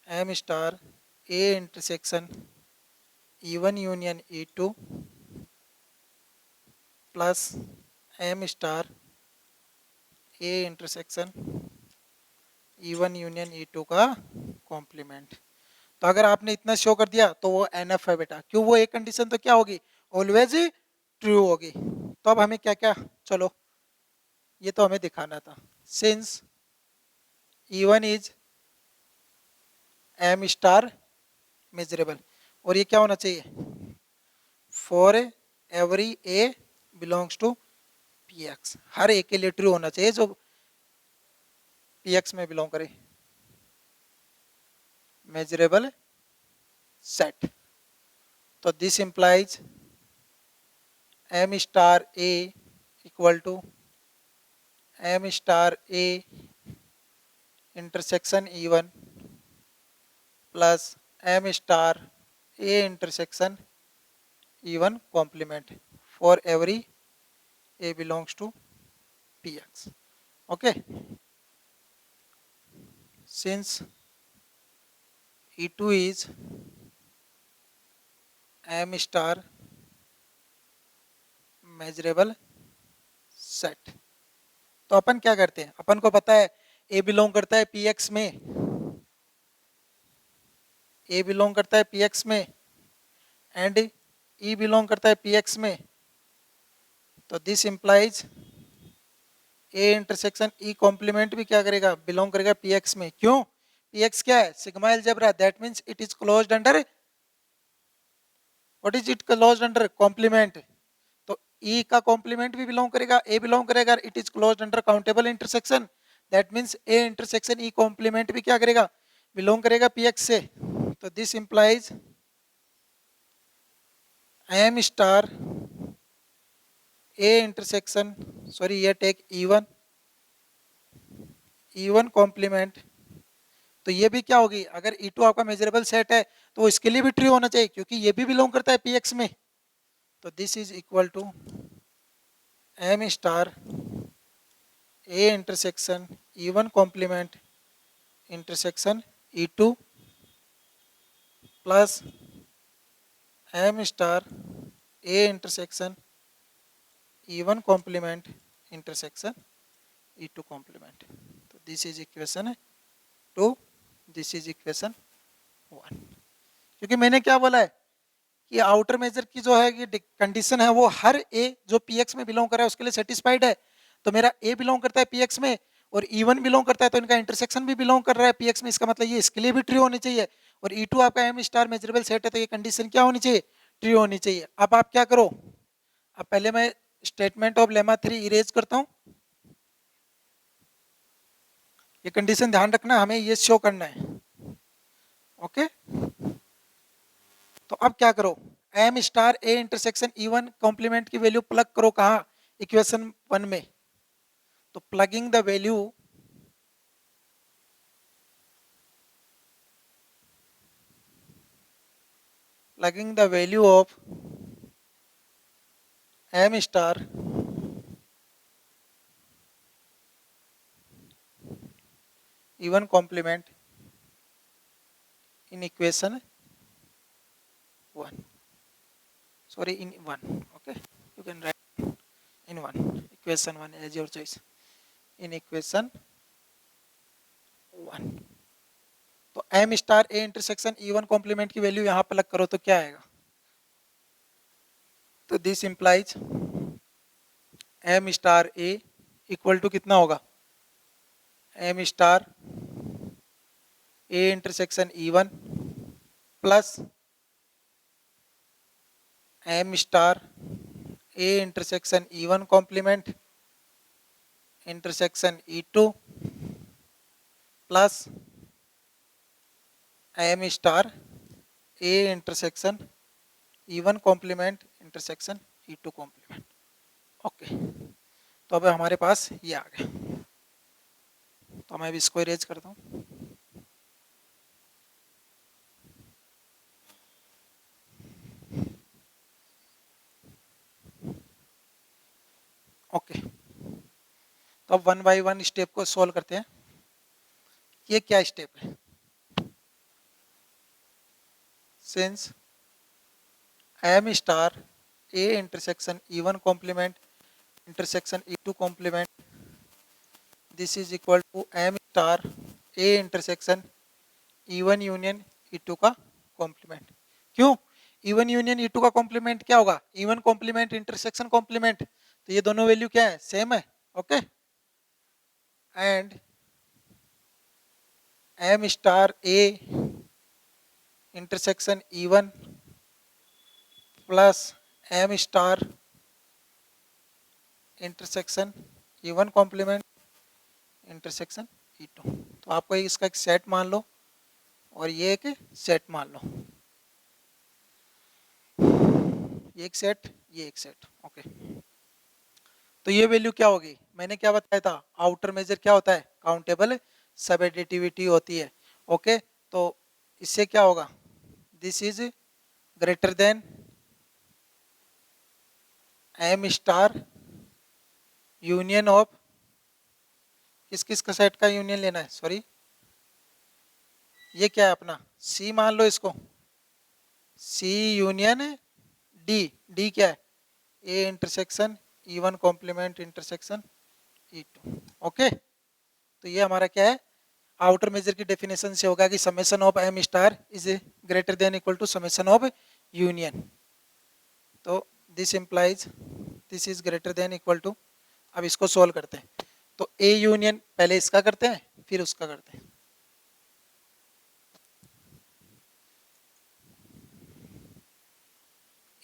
m star a intersection e1 union e2 plus m star a intersection e1 union e2 का complement. तो अगर आपने इतना show कर दिया तो वो NF है बेटा, क्यों वो एक कंडीशन तो क्या होगी ऑलवेज ट्रू होगी। तो अब हमें क्या क्या, चलो ये तो हमें दिखाना था। Since E1 is M star measurable, और ये क्या होना चाहिए for every A belongs to P X, हर एक के लिए ट्रू होना चाहिए जो पी एक्स में बिलोंग करे मेजरेबल सेट। तो this implies M star A equal to M star A intersection E1 plus M star A intersection E1 complement for every A belongs to Px. Okay. Since E2 is M star measurable set, तो अपन क्या करते हैं, अपन को पता है A belong करता है Px में, A बिलोंग करता है Px में एंड E बिलोंग करता है Px में। तो this implies A intersection E complement भी क्या करेगा बिलोंग करेगा Px में। क्यों, Px क्या है sigma algebra, that means it is closed under, what is it closed under complement. तो ई का कॉम्प्लीमेंट भी बिलोंग करेगा, ए बिलोंग करेगा, it is closed under countable intersection, that means A intersection E complement भी क्या करेगा belong करेगा Px से। तो this implies M star A intersection, sorry ये टेक E1 कॉम्प्लीमेंट। तो ये भी क्या होगी, अगर E2 आपका मेजरेबल सेट है तो इसके लिए भी ट्रू होना चाहिए क्योंकि ये भी बिलोंग करता है Px में। तो this is equal to M star A intersection E1 complement intersection E2 plus M star A intersection E1 complement intersection E2 complement. तो this is equation 2, this is equation 1। क्योंकि मैंने क्या बोला है कि आउटर मेजर की जो है कि कंडीशन है वो हर ए जो Px में बिलोंग कर रहा है उसके लिए सेटिस्फाइड है। तो मेरा ए बिलोंग करता है Px में और E1 बिलोंग करता है तो इनका इंटरसेक्शन भी बिलोंग कर रहा है Px में, इसका मतलब ये इसके लिए भी ट्रू होनी चाहिए। और E2 आपका एम स्टार मेजरेबल सेट है तो ये कंडीशन क्या होनी चाहिए ट्रू होनी चाहिए। अब आप क्या करो, अब पहले मैं स्टेटमेंट ऑफ लेमा 3 इरेज करता हूं। ये कंडीशन ध्यान रखना, हमें ये शो करना है। ओके, तो अब क्या करो, M star A intersection E1 complement की वैल्यू प्लग करो कहाँ इक्वेशन 1 में। तो plugging the value of M star E1 complement in equation 1, sorry in 1, okay, you can write in 1, equation 1 as your choice, in equation 1। तो m star a intersection E1 complement की value यहाँ plug करो तो क्या आएगा, तो this implies m star a equal to कितना होगा m star a intersection E1 plus m star a intersection E1 complement intersection E2 plus M star A intersection E1 complement intersection E2 complement. Okay, तो अब हमारे पास ये आ गया, तो मैं भी इसको इरेज करता हूँ। ओके, तो अब 1 बाई 1 स्टेप को सॉल्व करते हैं। ये क्या स्टेप है? Since M star A intersection E1 complement intersection E2 complement, this is equal to M star A intersection E1 union E2 का कॉम्प्लीमेंट। क्यों? E1 यूनियन E2 का कॉम्प्लीमेंट क्या होगा? E1 कॉम्प्लीमेंट इंटरसेक्शन कॉम्प्लीमेंट, तो ये दोनों value क्या है? सेम है। Okay, and M star A intersection E1 plus M star intersection E1 complement intersection E2। तो आपको इसका एक सेट मान लो और ये एक सेट मान लो, ये एक सेट, ये एक सेट। ओके, तो ये वैल्यू क्या होगी? मैंने क्या बताया था? आउटर मेजर क्या होता है? काउंटेबल सब एडिटिविटी होती है। ओके, तो इससे क्या होगा? This is greater than M star union of, किस किस का सेट का यूनियन लेना है? सॉरी, ये क्या है अपना? सी मान लो इसको, सी यूनियन डी। डी क्या है? A intersection E1 complement intersection E2। Okay, तो ये हमारा क्या है? आउटर मेजर की डेफिनेशन से होगा कि summation of M star is greater than equal to summation of union. तो this implies this is greater than equal to, अब इसको सोल्व करते हैं। तो ए यूनियन पहले इसका करते हैं फिर उसका करते हैं।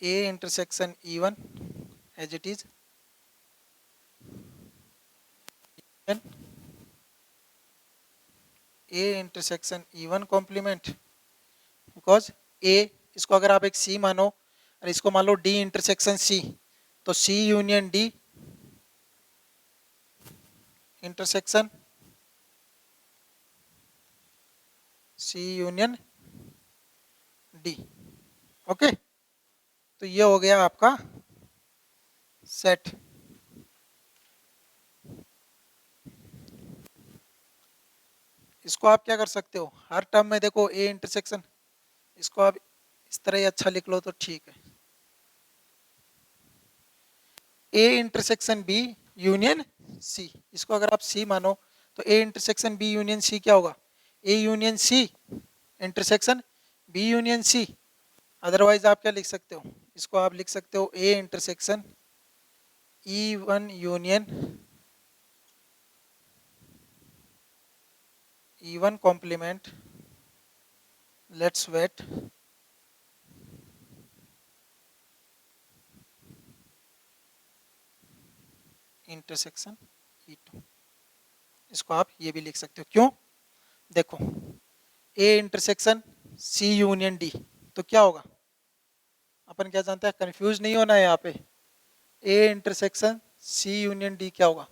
A intersection E1 as it is A intersection E1 complement, because A, इसको अगर आप एक सी मानो और इसको मान लो डी इंटरसेक्शन सी, तो C union D intersection C union D. Okay, तो ये हो गया आपका सेट। इसको आप क्या कर सकते हो? हर टर्म में देखो ए इंटरसेक्शन, इसको आप इस तरह ही अच्छा लिख लो तो ठीक है। A intersection B union C, इसको अगर आप सी मानो तो A intersection B union C क्या होगा? A union C intersection B union C. Otherwise आप क्या लिख सकते हो? इसको आप लिख सकते हो A intersection E1 union E1 complement, let's wait, intersection E2। इसको आप ये भी लिख सकते हो। क्यों? देखो, A intersection C union D, तो क्या होगा? अपन क्या जानते हैं? कंफ्यूज नहीं होना है यहाँ पे। A intersection C union D क्या होगा?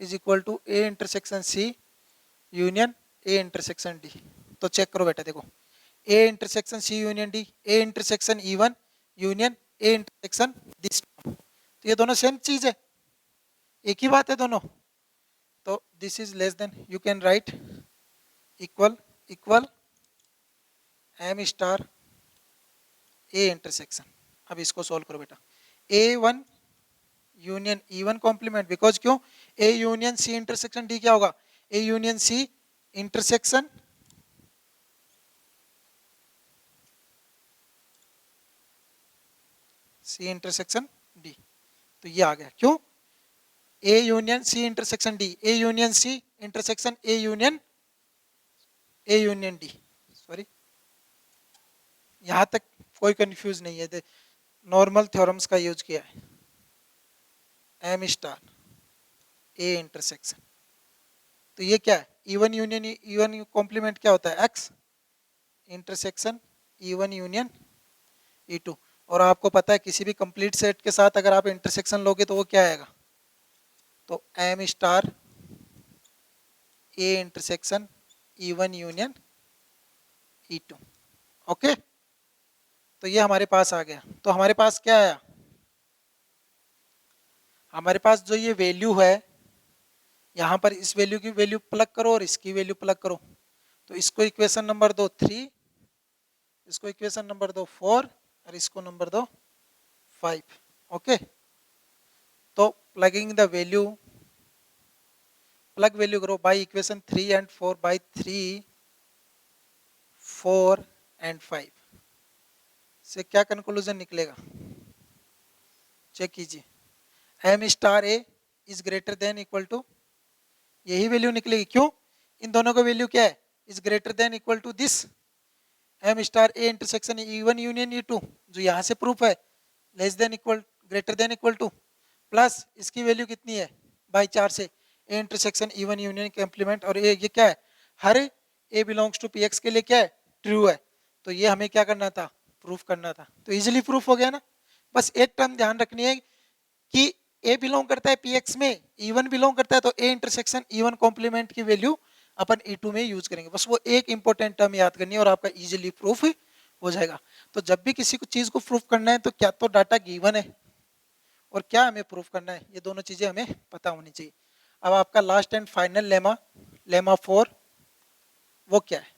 Is equal to A intersection C union A intersection D. तो चेक करो बेटा, देखो A intersection C union D, A intersection E1 union A intersection this, तो ये दोनों सेम चीज है, एक ही बात है दोनों। तो this is less than, you can write equal equal M star A intersection. अब इसको सोल्व करो बेटा, A1 union E1 complement, because क्यों? A union C intersection D क्या होगा? A union C intersection C intersection D, तो ये आ गया। क्यों? A union C intersection D, A union C intersection A union D. Sorry, यहां तक कोई कंफ्यूज नहीं है, नॉर्मल थ्योरम्स का यूज किया है। एम स्टार ए इंटरसेक्शन, तो ये क्या है? E1 यूनियन E1 कॉम्प्लीमेंट क्या होता है? X intersection E1 union E2। और आपको पता है किसी भी कंप्लीट सेट के साथ अगर आप इंटरसेक्शन लोगे तो वो क्या आएगा? तो M star A intersection E1 union E2। Okay, तो ये हमारे पास आ गया। तो हमारे पास क्या आया? हमारे पास जो ये वैल्यू है, यहाँ पर इस वैल्यू की वैल्यू प्लग करो और इसकी वैल्यू प्लग करो। तो इसको इक्वेशन नंबर दो 3, इसको इक्वेशन नंबर दो 4 और इसको नंबर दो 5। ओके, तो plugging the value, plug value करो by equation 3 and 4 by 3, 4 and 5 से क्या कंक्लूजन निकलेगा? चेक कीजिए। M star A is greater than equal to, यही वैल्यू निकलेगी। क्यों? इन दोनों का वैल्यू क्या है? Is greater than equal to this M star A intersection E1 union E2, जो यहाँ से प्रूफ है, less than equal greater than equal to, plus इसकी वैल्यू कितनी है? बाई 4 से ए इंटरसेक्शन E1 यूनियन कॉम्प्लीमेंट। और ये क्या है? हर ए बिलोंग्स टू पी एक्स के लिए क्या है? ट्रू है। तो ये हमें क्या करना था? प्रूफ करना था। तो इजिली प्रूफ हो गया ना। बस एक टर्म ध्यान रखनी है कि ए बिलोंग करता है पी एक्स में, E1 बिलोंग करता है, तो ए इंटरसेक्शन E1 कॉम्प्लीमेंट की वैल्यू अपन E2 में यूज करेंगे। बस वो एक इंपॉर्टेंट टर्म याद करनी है और आपका इजीली प्रूफ हो जाएगा। तो जब भी किसी को चीज को प्रूफ करना है तो क्या तो डाटा गिवन है और क्या हमें प्रूफ करना है, ये दोनों चीजें हमें पता होनी चाहिए। अब आपका last and final lemma, lemma 4, वो क्या है?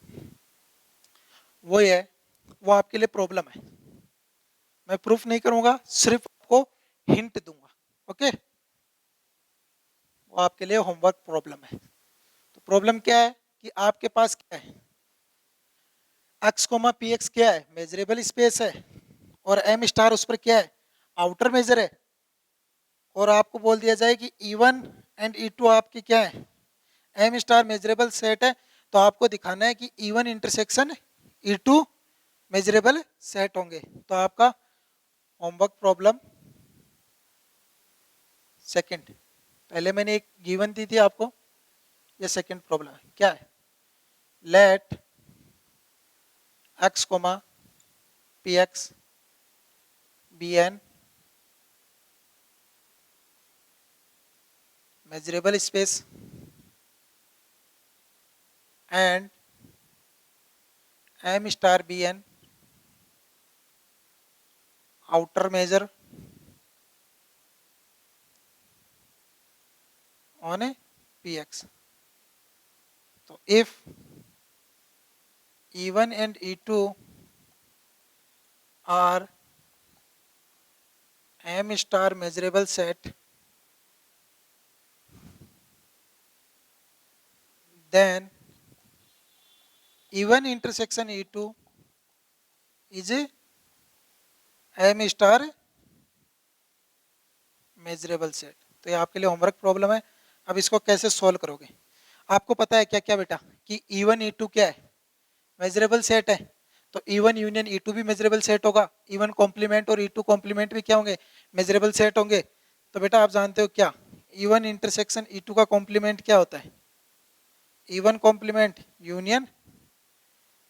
वो ये है, वो आपके लिए प्रॉब्लम है। मैं प्रूफ नहीं करूंगा, सिर्फ आपको हिंट दूंगा। ओके, वो आपके लिए होमवर्क प्रॉब्लम है। तो प्रॉब्लम क्या है कि आपके पास क्या है? एक्स कोमा पी एक्स क्या है? मेजरेबल स्पेस है। और एम स्टार उस पर क्या है? आउटर मेजर है। और आपको बोल दिया जाए कि E1 एंड E2 आपकी क्या है? एम स्टार मेजरेबल सेट है। तो आपको दिखाना है कि E1 intersection E2 measurable set होंगे। तो आपका होमवर्क प्रॉब्लम सेकंड, पहले मैंने एक गिवन दी थी आपको, ये सेकंड प्रॉब्लम है। क्या है? Let X comma P X be an measurable space and M star Bn outer measure on a Px. So if E1 and E2 are M star measurable set, then E1 intersection E2 is a M star measurable set. तो ये आपके लिए homework problem है। अब इसको कैसे solve करोगे? आपको पता है क्या क्या बेटा कि E1 E2 क्या है? मेजरेबल सेट है। तो E1 यूनियन E2 भी मेजरेबल सेट होगा। E1 कॉम्प्लीमेंट और E2 कॉम्प्लीमेंट भी क्या होंगे? मेजरेबल सेट होंगे। तो बेटा आप जानते हो क्या E1 इंटरसेक्शन E2 का कॉम्प्लीमेंट क्या होता है? E1 complement union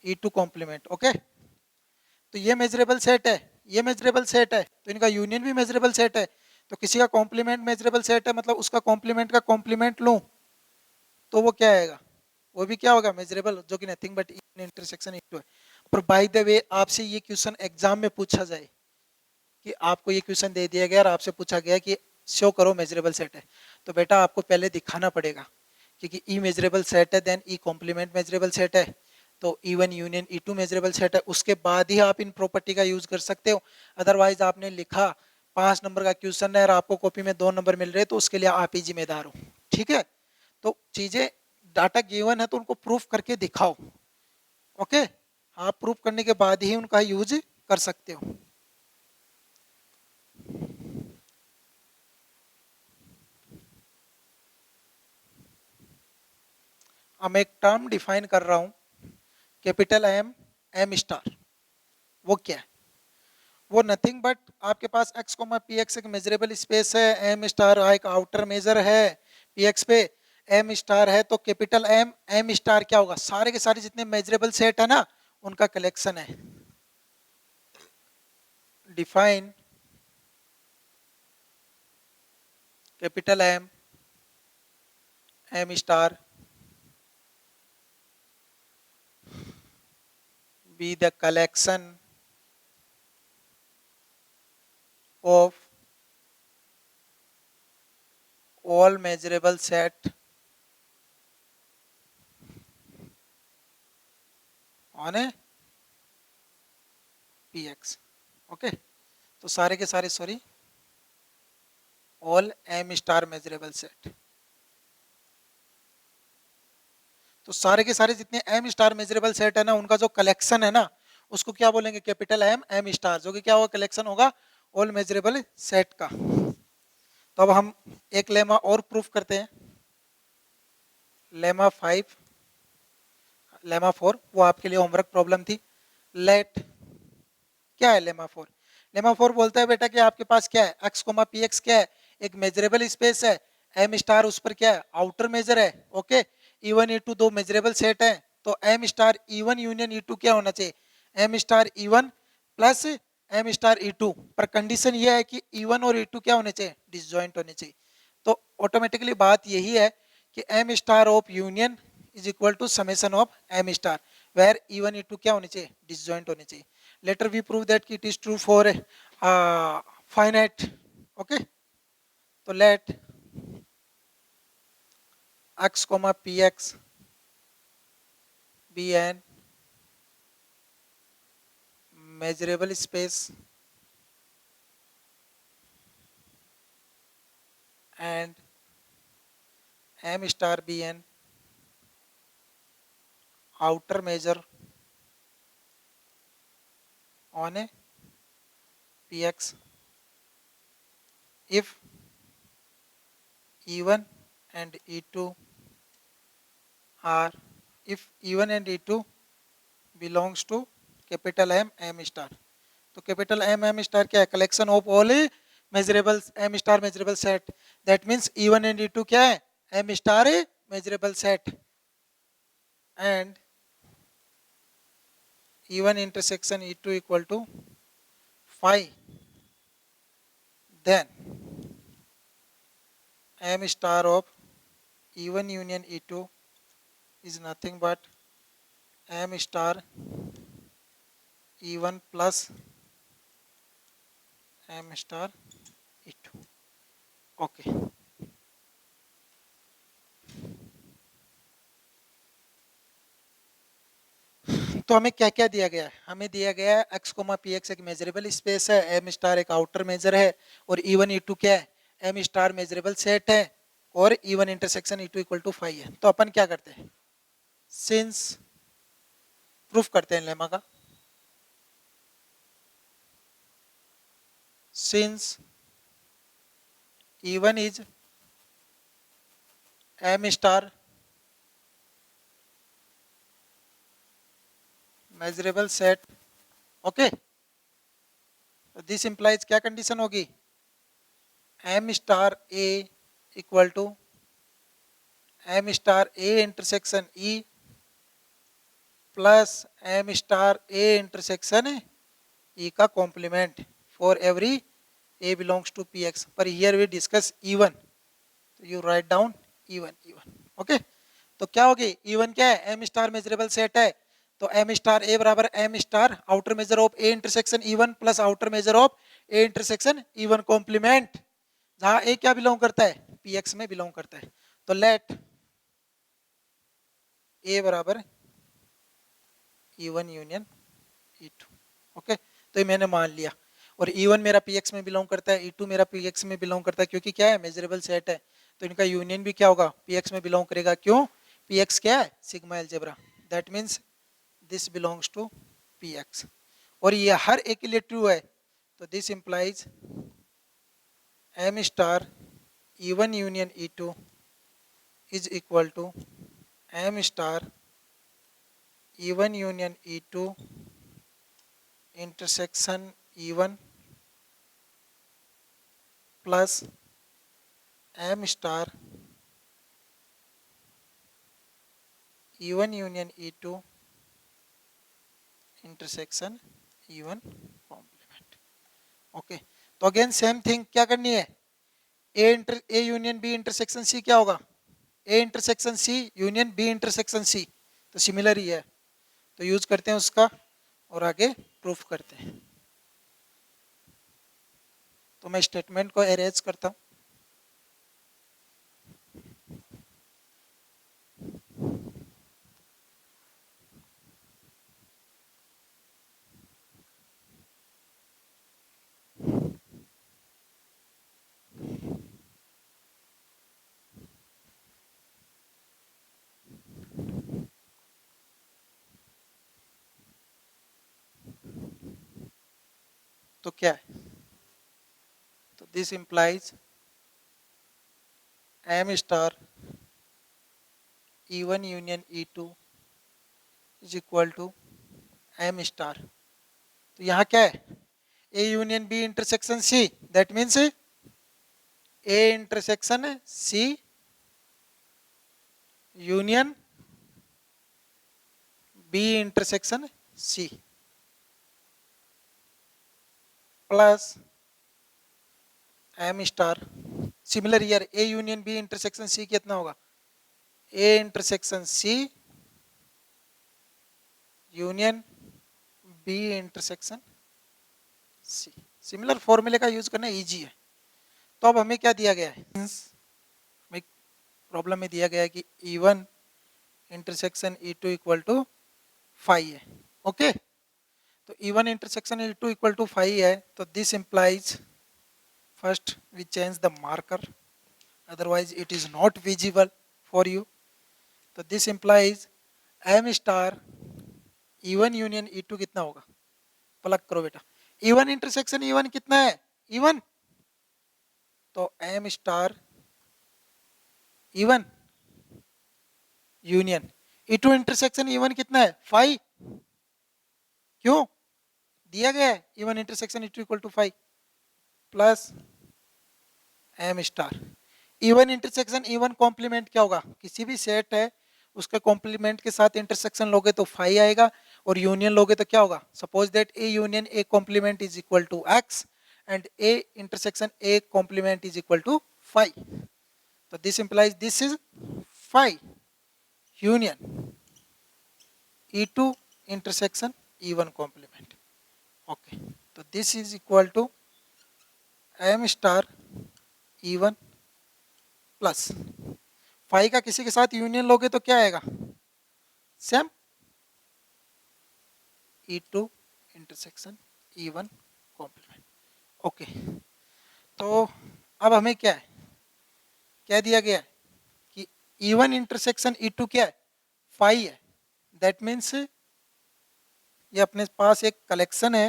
E2 complement. Okay, तो ये मेजरेबल सेट है, ये मेजरेबल सेट है, तो इनका यूनियन भी मेजरेबल सेट है। तो किसी का कॉम्प्लीमेंट मेजरेबल सेट है, मतलब उसका कॉम्प्लीमेंट का कॉम्प्लीमेंट लूं तो वो क्या आएगा? वो भी क्या होगा? मेजरेबल, जो कि नथिंग बट इंटरसेक्शन E2 है। पर बाय द वे आपसे ये क्वेश्चन एग्जाम में पूछा जाए कि आपको ये क्वेश्चन दे दिया गया और आपसे पूछा गया कि शो करो मेजरेबल सेट है, तो बेटा आपको पहले दिखाना पड़ेगा क्योंकि ई मेजरेबल सेट है, then E complement measurable set है, तो E1 union E2 measurable set है, उसके बाद ही आप इन प्रॉपर्टी का यूज कर सकते हो। अदरवाइज आपने लिखा 5 नंबर का क्वेश्चन है और आपको कॉपी में 2 नंबर मिल रहे, तो उसके लिए आप ही जिम्मेदार हो। ठीक है, तो चीजें डाटा गिवन है तो उनको प्रूफ करके दिखाओ। ओके, आप प्रूफ करने के बाद ही उनका यूज कर सकते हो। अब मैं एक टर्म डिफाइन कर रहा हूं, कैपिटल एम, एम स्टार। वो क्या है? वो नथिंग बट आपके पास x, पी एक्स एक मेजरेबल स्पेस है, एम स्टार एक आउटर मेजर है पी एक्स पे, एम स्टार है तो कैपिटल एम, एम स्टार क्या होगा, सारे के सारे जितने मेजरेबल सेट है ना उनका कलेक्शन है. Define capital M, M star be the collection of all measurable set on a px. Okay, तो सारे के सारे sorry all M star measurable set, तो सारे के सारे जितने एम स्टार मेजरेबल सेट है ना उनका जो कलेक्शन है ना उसको क्या बोलेंगे, कैपिटल एम, एम स्टार, जो कि क्या होगा, कलेक्शन होगा ऑल मेजरेबल सेट का. तो अब हम एक लेमा और प्रूफ करते हैं, लेमा 5, लेमा 4, वो आपके लिए होमवर्क प्रॉब्लम थी. लेट, क्या है लेमा 4, लेमा 4 बोलता है बेटा कि आपके पास क्या है, एक्स कोमा पी एक्स क्या है, एक मेजरेबल स्पेस है, एम स्टार उस पर क्या है, आउटर मेजर है. Okay, E one E two दो मेजरेबल सेट है, तो M star E one union E two क्या होना चाहिए, M star E one plus M star E two, पर कंडीशन ये है कि ई वन और ई टू क्या होने चाहिए, डिसजॉइंट होने चाहिए. तो ऑटोमेटिकली बात यही है कि M star of union is equal to summation of M star, where E one E two क्या होने चाहिए, डिसजॉइंट होने चाहिए. Later we prove that it is true for finite. Okay, so let x comma px be an measurable space and m star be an outer measure on a px if e1 and e2 are, if e1 and e2 belongs to capital M, M star. तो capital M, M star क्या है, collection of all measurable M star measurable set. That means E one and E two क्या है, M star measurable set, and E one intersection E two equal to 5. Then M star of E one union E two is nothing but M star E one plus M star E two. Okay, तो हमें क्या क्या दिया गया है, हमें दिया गया है एक्स कोमा पी एक्स एक मेजरेबल स्पेस है, एम स्टार एक आउटर मेजर है, और ई वन ई टू क्या है, एम स्टार मेजरेबल सेट है, और E one intersection E two equal to 5 है. तो अपन क्या करते हैं, सिंस प्रूफ करते हैं लेमा का. Since E one is M star measurable set. Okay, this implies क्या कंडीशन होगी, M star A equal to M star A intersection E plus M star A intersection E का complement for every A belongs to P X. पर here we discuss E one, तो you write down E one, E one. Okay, तो क्या होगी, E one क्या है, M star measurable set है, तो एम स्टार ए बराबर M star outer measure of A intersection E one plus outer measure of A intersection E one complement, जहां A क्या बिलोंग करता है, पी एक्स में बिलोंग करता है. तो लेट ए बराबर E one union E two. Okay, तो ये मैंने मान लिया, और ई वन मेरा पी एक्स में बिलोंग करता है, ई टू मेरा पी एक्स में बिलोंग करता है, क्योंकि क्या है, मेजरेबल सेट है, तो इनका यूनियन भी क्या होगा, पी एक्स में बिलोंग करेगा. क्यों, पी एक्स क्या है, sigma algebra, that means this belongs to P X, और ये हर एक के लिए ट्रू है. तो this implies M star E one union E two is equal to M star E one union E two intersection E one plus M star E1 union E2 intersection E1 complement. Okay, तो again same thing क्या करनी है, A union B intersection C क्या होगा, A intersection C union B intersection C, तो similar ही है, तो use करते हैं उसका और आगे प्रूफ करते हैं। तो मैं स्टेटमेंट को अरेंज करता हूं। तो क्या है, तो this implies M star E1 union E2 is equal to M star. तो यहाँ क्या है, A union B intersection C, that means A intersection C union B intersection C plus M star. Similar here A union B intersection C कितना होगा, A intersection C union B intersection C. Similar फॉर्मूले का use करना easy है। तो अब हमें क्या दिया गया है, हमें प्रॉब्लम में दिया गया है कि E1 intersection E2 equal to 5 है। ओके, तो E1 intersection E2 equal to 5 है, तो this implies first we change the marker, otherwise it is not visible for you. तो this implies m star E1 union E2 कितना होगा, plug करो बेटा, E1 intersection E1 कितना है, E1, तो m star E1 union E2 intersection E1 कितना है 5, क्यों दिया गया है E1 intersection E2 equal to 5 plus M star. E1 intersection E1 complement क्या होगा, किसी भी सेट है उसके कॉम्प्लीमेंट के साथ इंटरसेक्शन लोगे तो 5 आएगा, और यूनियन लोगे तो क्या होगा, suppose that A union A complement is equal to x and A intersection A complement is equal to 5, तो this implies this is 5 union E2 intersection E1 complement. Okay, तो this is equal to m star E1 plus 5 का किसी के साथ union लोगे तो क्या आएगा, same E2 intersection E1 complement. Okay, तो अब हमें क्या है, क्या दिया गया है कि E1 इंटरसेक्शन E2 क्या है 5 है, दैट मीन्स ये अपने पास एक कलेक्शन है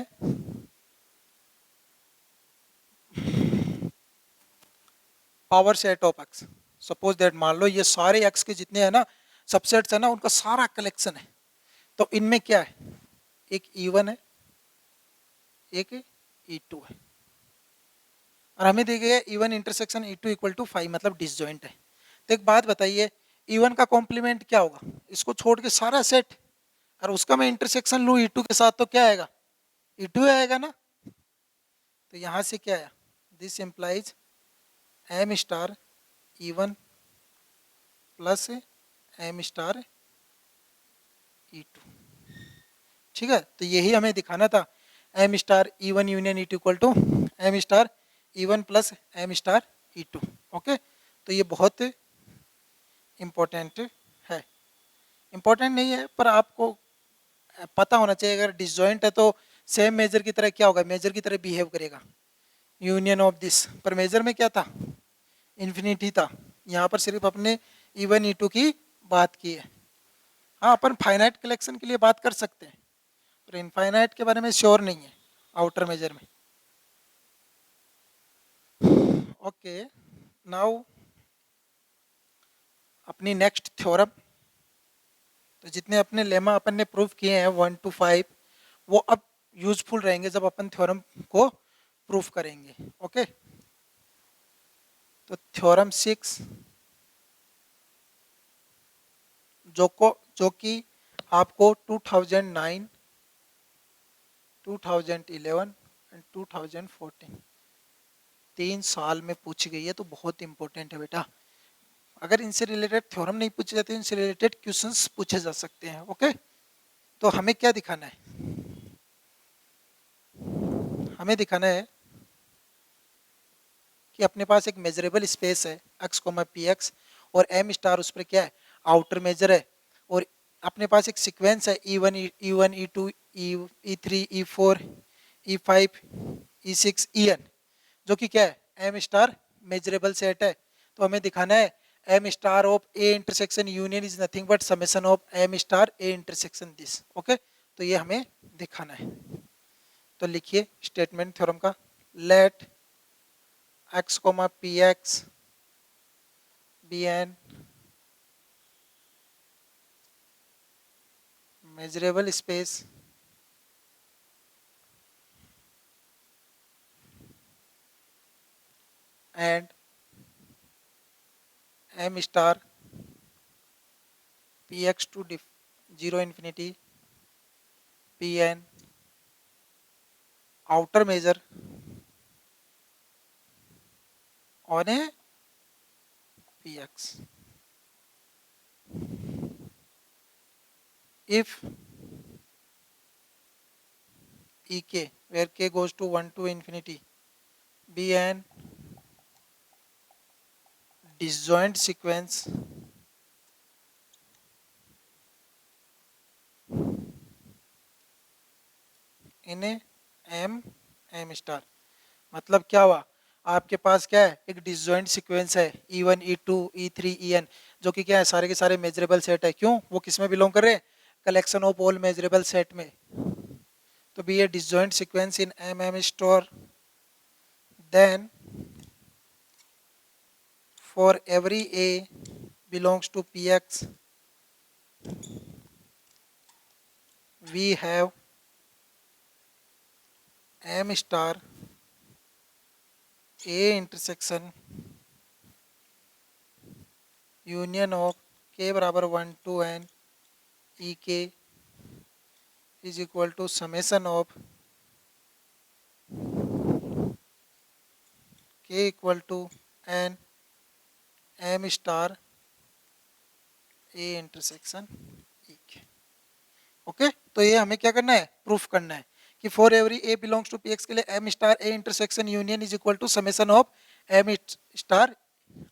power set of x. Suppose that मान लो ये सारे एक्स के जितने हैं ना सबसेट्स है ना, उनका सारा कलेक्शन है, तो इनमें क्या है, एक E1 है, एक E2 है, और हमें दिया गया E1 intersection E2 equal to 5, मतलब डिसजॉइंट है। तो एक बात बताइए, E1 का कॉम्प्लीमेंट क्या होगा, इसको छोड़ के सारा सेट, और उसका मैं इंटरसेक्शन लूँ E2 के साथ तो क्या आएगा, E2 आएगा ना। तो यहाँ से क्या आया, this implies M star E1 plus M star E2। ठीक है, तो यही हमें दिखाना था, M star E1 union E2 equal to M star E1 plus M star E2। Okay, तो ये बहुत इम्पोर्टेंट है, इम्पोर्टेंट नहीं है पर आपको पता होना चाहिए, अगर डिसजॉइंट है तो सेम मेजर की तरह क्या होगा, मेजर की तरह बिहेव करेगा, यूनियन ऑफ दिस, पर मेजर में क्या था, इन्फिनिटी था, यहाँ पर सिर्फ अपने E1 E2 की बात की है। हाँ, अपन फाइनाइट कलेक्शन के लिए बात कर सकते हैं, पर इनफाइनाइट के बारे में श्योर नहीं है आउटर मेजर में। ओके, नाउ अपनी नेक्स्ट थ्योरम, तो जितने अपने लेमा अपन ने प्रूव किए हैं 1 to 5, वो अब यूजफुल रहेंगे जब अपन थ्योरम को प्रूफ करेंगे। ओके, तो थ्योरम 6, जो कि आपको 2009, 2011 एंड 2014 3 साल में पूछी गई है, तो बहुत इंपॉर्टेंट है बेटा। अगर इनसे रिलेटेड थ्योरम नहीं पूछे जाते, इनसे रिलेटेड क्वेश्चंस पूछे जा सकते हैं। ओके, तो हमें क्या दिखाना है? हमें दिखाना है कि अपने पास एक मेजरेबल स्पेस है एक्स कोमा पी एक्स, और एम स्टार उस पर क्या है, आउटर मेजर है, और अपने पास एक सीक्वेंस है E one E two E three E four E five E six E N, जो कि क्या है, एम स्टार मेजरेबल सेट है। तो हमें दिखाना है M star of A intersection union is nothing but summation of M star A intersection this. Okay, तो ये हमें दिखाना है। तो लिखिए स्टेटमेंट थ्योरम का, let x comma px be an measurable space and m star px to 0 infinity be an outer measure on a px if ek where k goes to 1 to infinity be an disjoint sequence in a m star। मतलब क्या हुआ, आपके पास क्या है, एक disjoint sequence है E1 E2 E3 EN, जो कि क्या है, सारे के सारे मेजरेबल सेट है। क्यों, वो किस में बिलोंग कर रहे हैं, collection of all measurable set में। तो be a disjoint sequence in M star, then for every A belongs to px we have m star a intersection union of k बराबर 1 टू n ई के is equal to summation of k equal to n m star a intersection E K. Okay, तो ये हमें क्या करना है, proof करना है कि for every A belongs to P X के लिए M star A intersection union is equal to summation of M star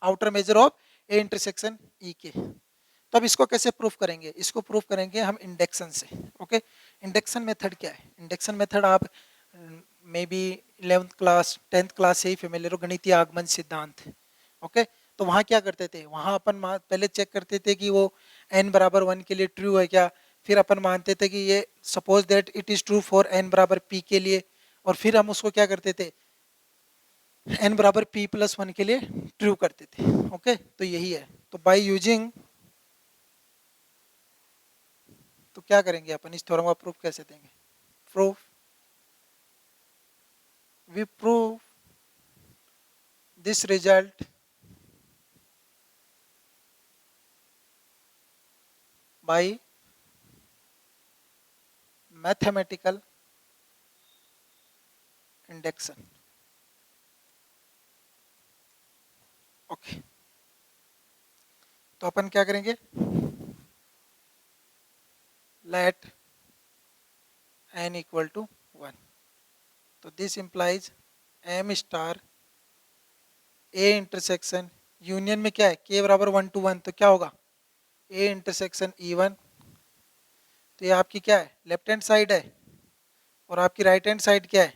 outer measure of A intersection E के। तो अब इसको कैसे प्रूफ करेंगे, इसको प्रूफ करेंगे हम इंडक्शन से। ओके, इंडक्शन मेथड क्या है, इंडक्शन मेथड आप may be 11th class 10th class से ही फेमिलियर हो, गणितीय आगमन सिद्धांत। ओके, तो वहाँ क्या करते थे, वहाँ अपन पहले चेक करते थे कि वो n बराबर 1 के लिए ट्रू है क्या, फिर अपन मानते थे कि ये suppose that it is true for n बराबर p के लिए, और फिर हम उसको क्या करते थे, n बराबर p प्लस 1 के लिए ट्रू करते थे। ओके, तो यही है। तो बाय यूजिंग, तो क्या करेंगे अपन, इस थ्योरम का प्रूफ कैसे देंगे, proof we prove this result by mathematical induction. Okay, तो अपन क्या करेंगे, लेट n इक्वल टू 1, तो this implies m star a intersection union में क्या है, k बराबर 1 to 1, तो क्या होगा a इंटरसेक्शन E1। तो ये आपकी क्या है, लेफ्ट हैंड साइड है, और आपकी राइट हैंड साइड क्या है,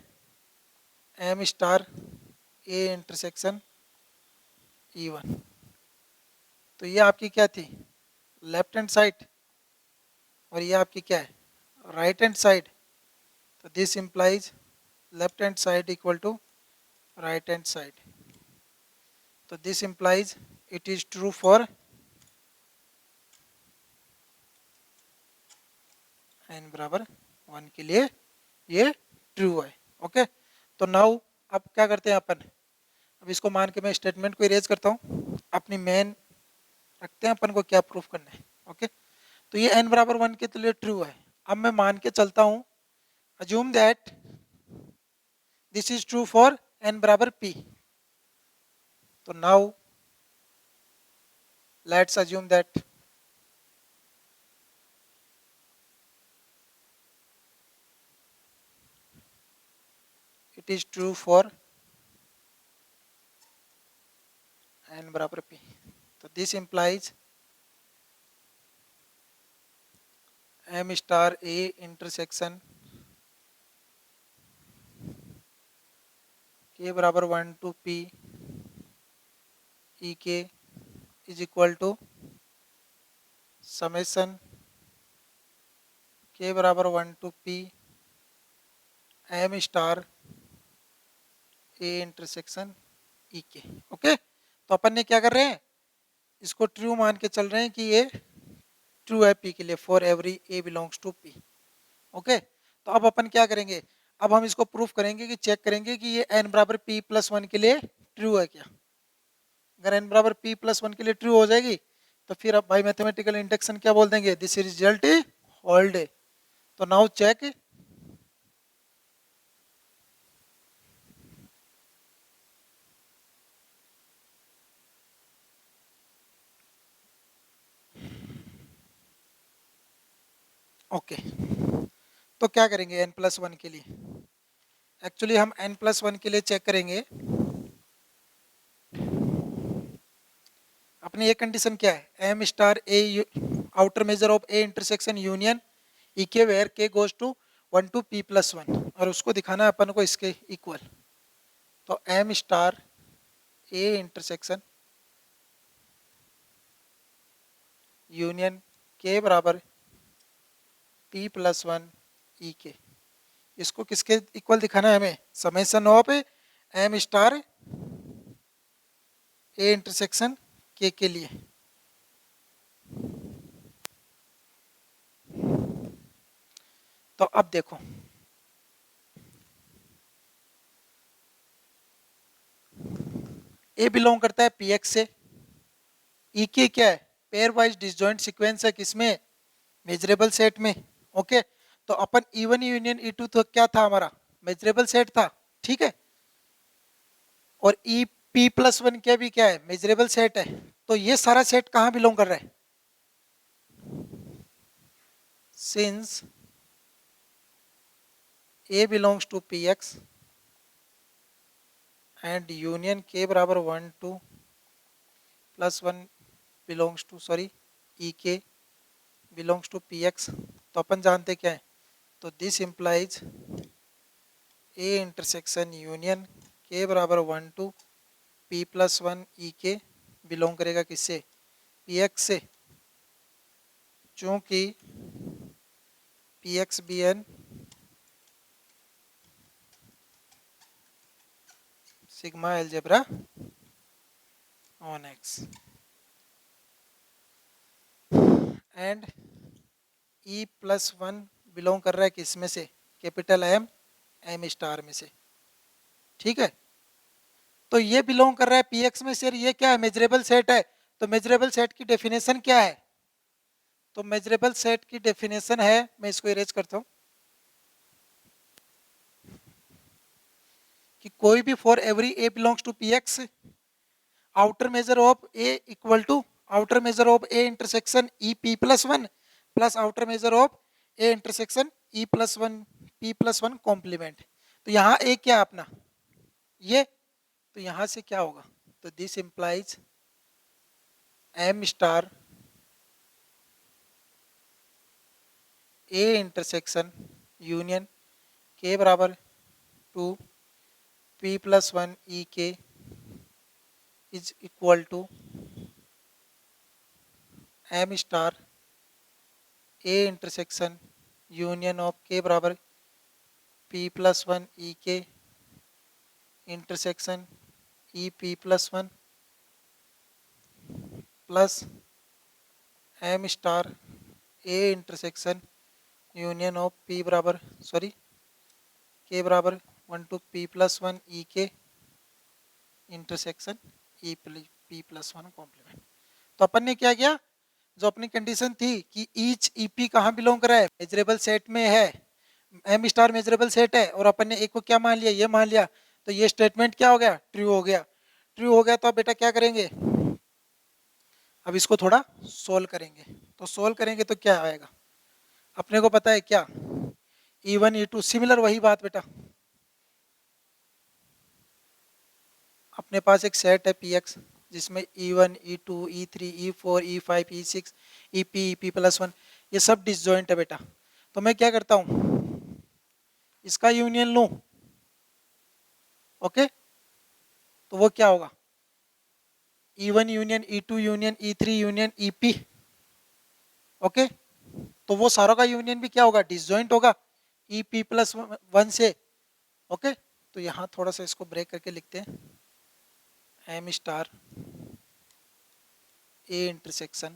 m star a intersection E1। तो ये आपकी क्या थी, लेफ्ट हैंड साइड, और ये आपकी क्या है, राइट हैंड साइड। तो this implies left hand side equal to right hand side. तो this implies it is true for n बराबर 1 के लिए ये ट्रू है। ओके, तो नाउ अब क्या करते हैं अपन, अब इसको मान के मैं स्टेटमेंट को इरेज करता हूँ, अपनी मेन रखते हैं अपन को क्या प्रूफ करना है। ओके, तो ये n बराबर 1 के लिए ट्रू है। अब मैं मान के चलता हूं, assume that this is true for n बराबर p। तो now let's assume that it is true for n बराबर p। तो this implies m star a intersection k बराबर 1 to p e k is equal to summation k बराबर 1 to p m star a intersection e k। Okay, तो अपन ने क्या कर रहे हैं, इसको ट्रू मान के चल रहे हैं कि ये ट्रू है p के लिए for every a belongs to p। Okay, तो अब अपन क्या करेंगे, अब हम इसको प्रूफ करेंगे कि चेक करेंगे कि ये n बराबर p प्लस 1 के लिए ट्रू है क्या। अगर n बराबर p प्लस 1 के लिए ट्रू हो जाएगी तो फिर अब भाई मैथमेटिकल इंडक्शन क्या बोल देंगे, दिस रिजल्ट होल्ड। तो नाउ चेक, ओके। तो क्या करेंगे n प्लस 1 के लिए, एक्चुअली हम n प्लस 1 के लिए चेक करेंगे। अपनी ये कंडीशन क्या है, m star a outer measure of a intersection union E K where K goes to 1 to p plus 1, और उसको दिखाना है अपन को इसके इक्वल। तो m star a intersection union के बराबर p प्लस 1 ई के, इसको किसके इक्वल दिखाना है हमें, summation of m star a intersection के लिए। तो अब देखो, ए बिलोंग करता है पी एक्स से, ई के क्या है, पेयर वाइज डिसजॉइंट सीक्वेंस है किसमें, मेजरेबल सेट में। ओके, तो अपन E1 यूनियन E2 तो क्या था हमारा, मेजरेबल सेट था, ठीक है। और ई पी प्लस 1 क्या भी क्या है, मेजरेबल सेट है। तो ये सारा सेट कहाँ बिलोंग कर रहा है, since A belongs to Px and union K बराबर 1 to plus 1 belongs to sorry EK belongs to Px। तो अपन जानते क्या है, तो this implies A intersection union K बराबर 1 to P plus 1 EK belong करेगा किससे, Px से, चूंकि Px Bn sigma algebra on X and E plus 1 belong कर रहा है किस में से, कैपिटल M M स्टार में से, ठीक है। तो ये बिलोंग कर रहा है Px में से, ये क्या है, मेजरेबल सेट है। तो मेजरेबल सेट की डेफिनेशन क्या है, तो मेजरेबल सेट की डेफिनेशन है, मैं इसको इरेज करता हूं, कि कोई भी for every A belongs to Px outer measure of A equal to outer measure of A intersection E P plus 1 plus outer measure of A intersection E plus 1 P plus 1 complement. तो यहाँ A क्या है अपना, ये, तो यहाँ से क्या होगा, तो this implies M star A intersection union K बराबर 2 P plus 1 E K is equal to M star A intersection union of K बराबर P plus 1 E K intersection E P plus 1 plus M star A intersection union of P बराबर sorry K बराबर 1 to P plus 1 E K intersection P plus 1 complement. तो अपन ने क्या किया, जो अपनी कंडीशन थी कि ईच ईपी कहाँ बिलोंग कर रहा है, मेजरेबल सेट में है, एम स्टार मेजरेबल सेट है, और अपन ने एक को क्या मान लिया, ये मान लिया, तो ये स्टेटमेंट क्या हो गया, ट्रू हो गया। ट्रू हो गया तो अब बेटा क्या करेंगे, अब इसको थोड़ा सोल्व करेंगे। तो सोल्व करेंगे तो क्या आएगा, अपने को पता है क्या, E1 E2 सिमिलर वही बात बेटा, अपने पास एक सेट है Px जिसमें E1 E2 E3 E4 E5 E6 EP EP plus 1 ये सब डिसजॉइंट है बेटा। तो मैं क्या करता हूँ, इसका यूनियन लूं, ओके, तो वो क्या होगा, E1 union E2 union E3 union EP, okay, तो वो सारों का यूनियन भी क्या होगा, डिसजॉइंट होगा EP प्लस 1 से, ओके। तो यहाँ थोड़ा सा इसको ब्रेक करके लिखते हैं, M star A intersection,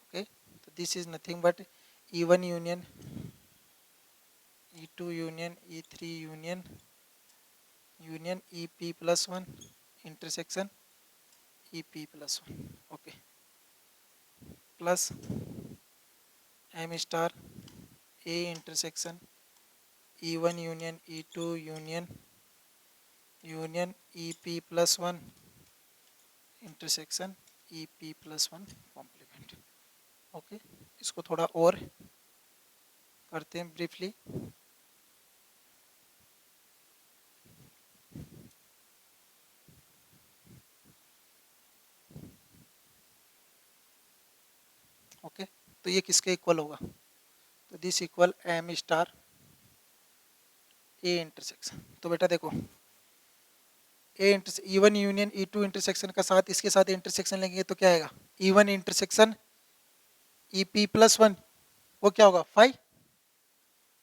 okay, तो this is nothing but E1 union E2 union E3 union union EP plus 1 intersection EP plus 1, okay, plus M star A intersection E1 union E2 union union EP plus 1 intersection EP plus 1 complement, okay. इसको थोड़ा और करते हैं briefly, okay. तो ये किसके equal होगा, तो this equal M star A intersection. तो बेटा देखो, E1 यूनियन E2 इंटरसेक्शन का साथ इसके साथ इंटरसेक्शन लेंगे तो क्या आएगा, E1 इंटरसेक्शन EP प्लस 1, वो क्या होगा 5,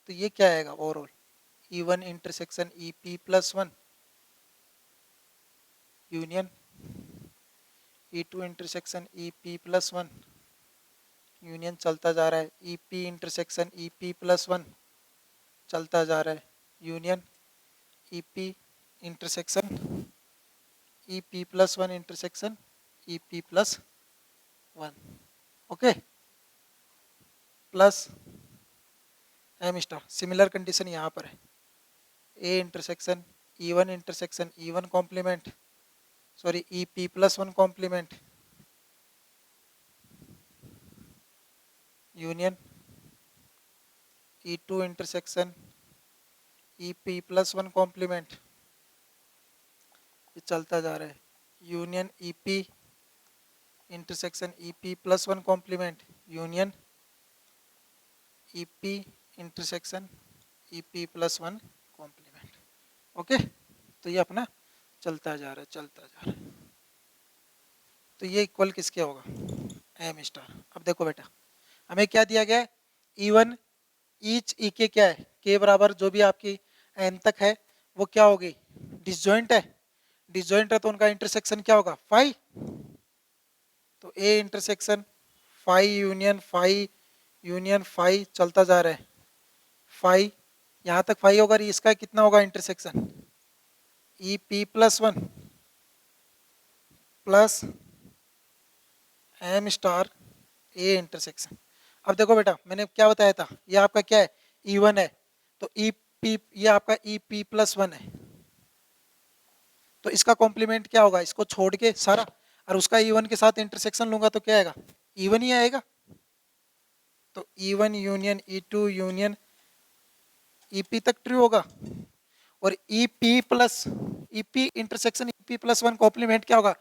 तो ये क्या आएगा overall, E1 intersection EP plus 1 union E2 intersection EP plus 1 union चलता जा रहा है, EP इंटरसेक्शन EP प्लस 1 चलता जा रहा है, union EP intersection EP plus 1 intersection EP plus 1, okay, plus M star. Similar condition यहाँ पर है, A intersection E1 intersection E1 complement, sorry EP plus 1 complement union E2 intersection EP plus 1 complement, ये चलता जा रहा है, union EP intersection EP plus 1 complement union EP intersection EP plus 1 complement, okay. तो ये अपना चलता जा रहा है, चलता जा रहा है। तो ये इक्वल किसके होगा, एम स्टार। अब देखो बेटा, हमें क्या दिया गया है, E1 ईच ई के क्या है, के बराबर जो भी आपकी एन तक है वो क्या होगी, डिसजॉइंट है, डिसजॉइंट है तो उनका इंटरसेक्शन क्या होगा 5, तो ए इंटरसेक्शन 5 यूनियन 5 चलता जा रहा है, 5 यहाँ तक 5 होगा, इसका कितना होगा intersection EP plus 1 plus M star A intersection. अब देखो बेटा, मैंने क्या बताया था, ये आपका क्या है E1 है, तो EP ये आपका EP प्लस 1 है, तो इसका कॉम्प्लीमेंट क्या होगा, इसको छोड़ के सारा, और उसका E1 के साथ इंटरसेक्शन लूंगा तो क्या आएगा, E1 ही आएगा। तो E1 union E2 union EP तक ट्रू होगा, और EP intersection EP plus 1 complement क्या होगा,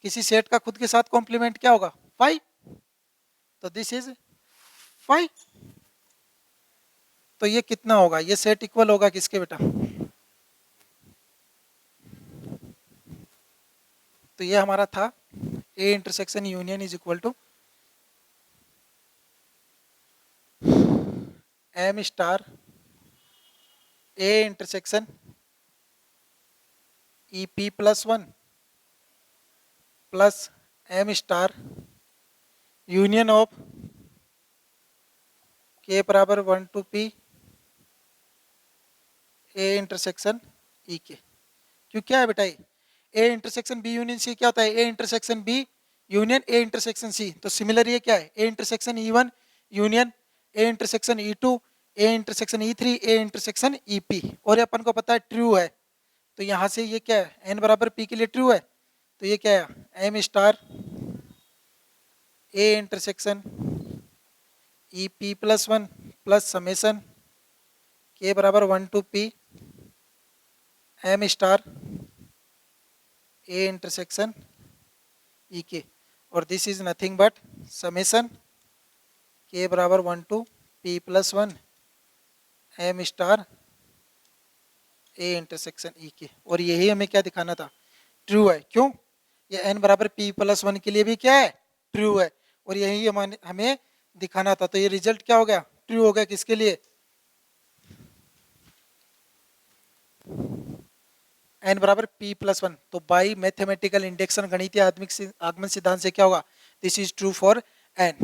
किसी सेट का खुद के साथ कॉम्प्लीमेंट क्या होगा 5, तो दिस इज 5। तो ये कितना होगा, ये सेट इक्वल होगा किसके बेटा, तो ये हमारा था A intersection union is equal to M star A intersection EP plus 1 plus M star union of के बराबर 1 to P A intersection E K. क्यों क्या है बेटा, A intersection B union C क्या होता है, A intersection B union A intersection C, तो सिमिलर ये क्या है, A intersection E1 union A intersection E2, A intersection E3, A intersection EP, और ये अपन को पता है ट्रू है। तो यहाँ से ये क्या है, एन बराबर पी के लिए ट्रू है, तो ये क्या है, M star A intersection EP plus one plus summation K बराबर 1 to P M star A intersection E के, और this is nothing but summation K बराबर 1 to P plus one M star A intersection E के। और यही हमें क्या दिखाना था, ट्रू है। क्यों, ये n बराबर P प्लस वन के लिए भी क्या है, ट्रू है, और यही हमें दिखाना था। तो ये रिजल्ट क्या हो गया, ट्रू हो गया। किसके लिए, n बराबर P प्लस वन। तो बाई मैथमेटिकल इंडेक्शन गणितीय आगमन सिद्धांत से क्या होगा, this is true for n।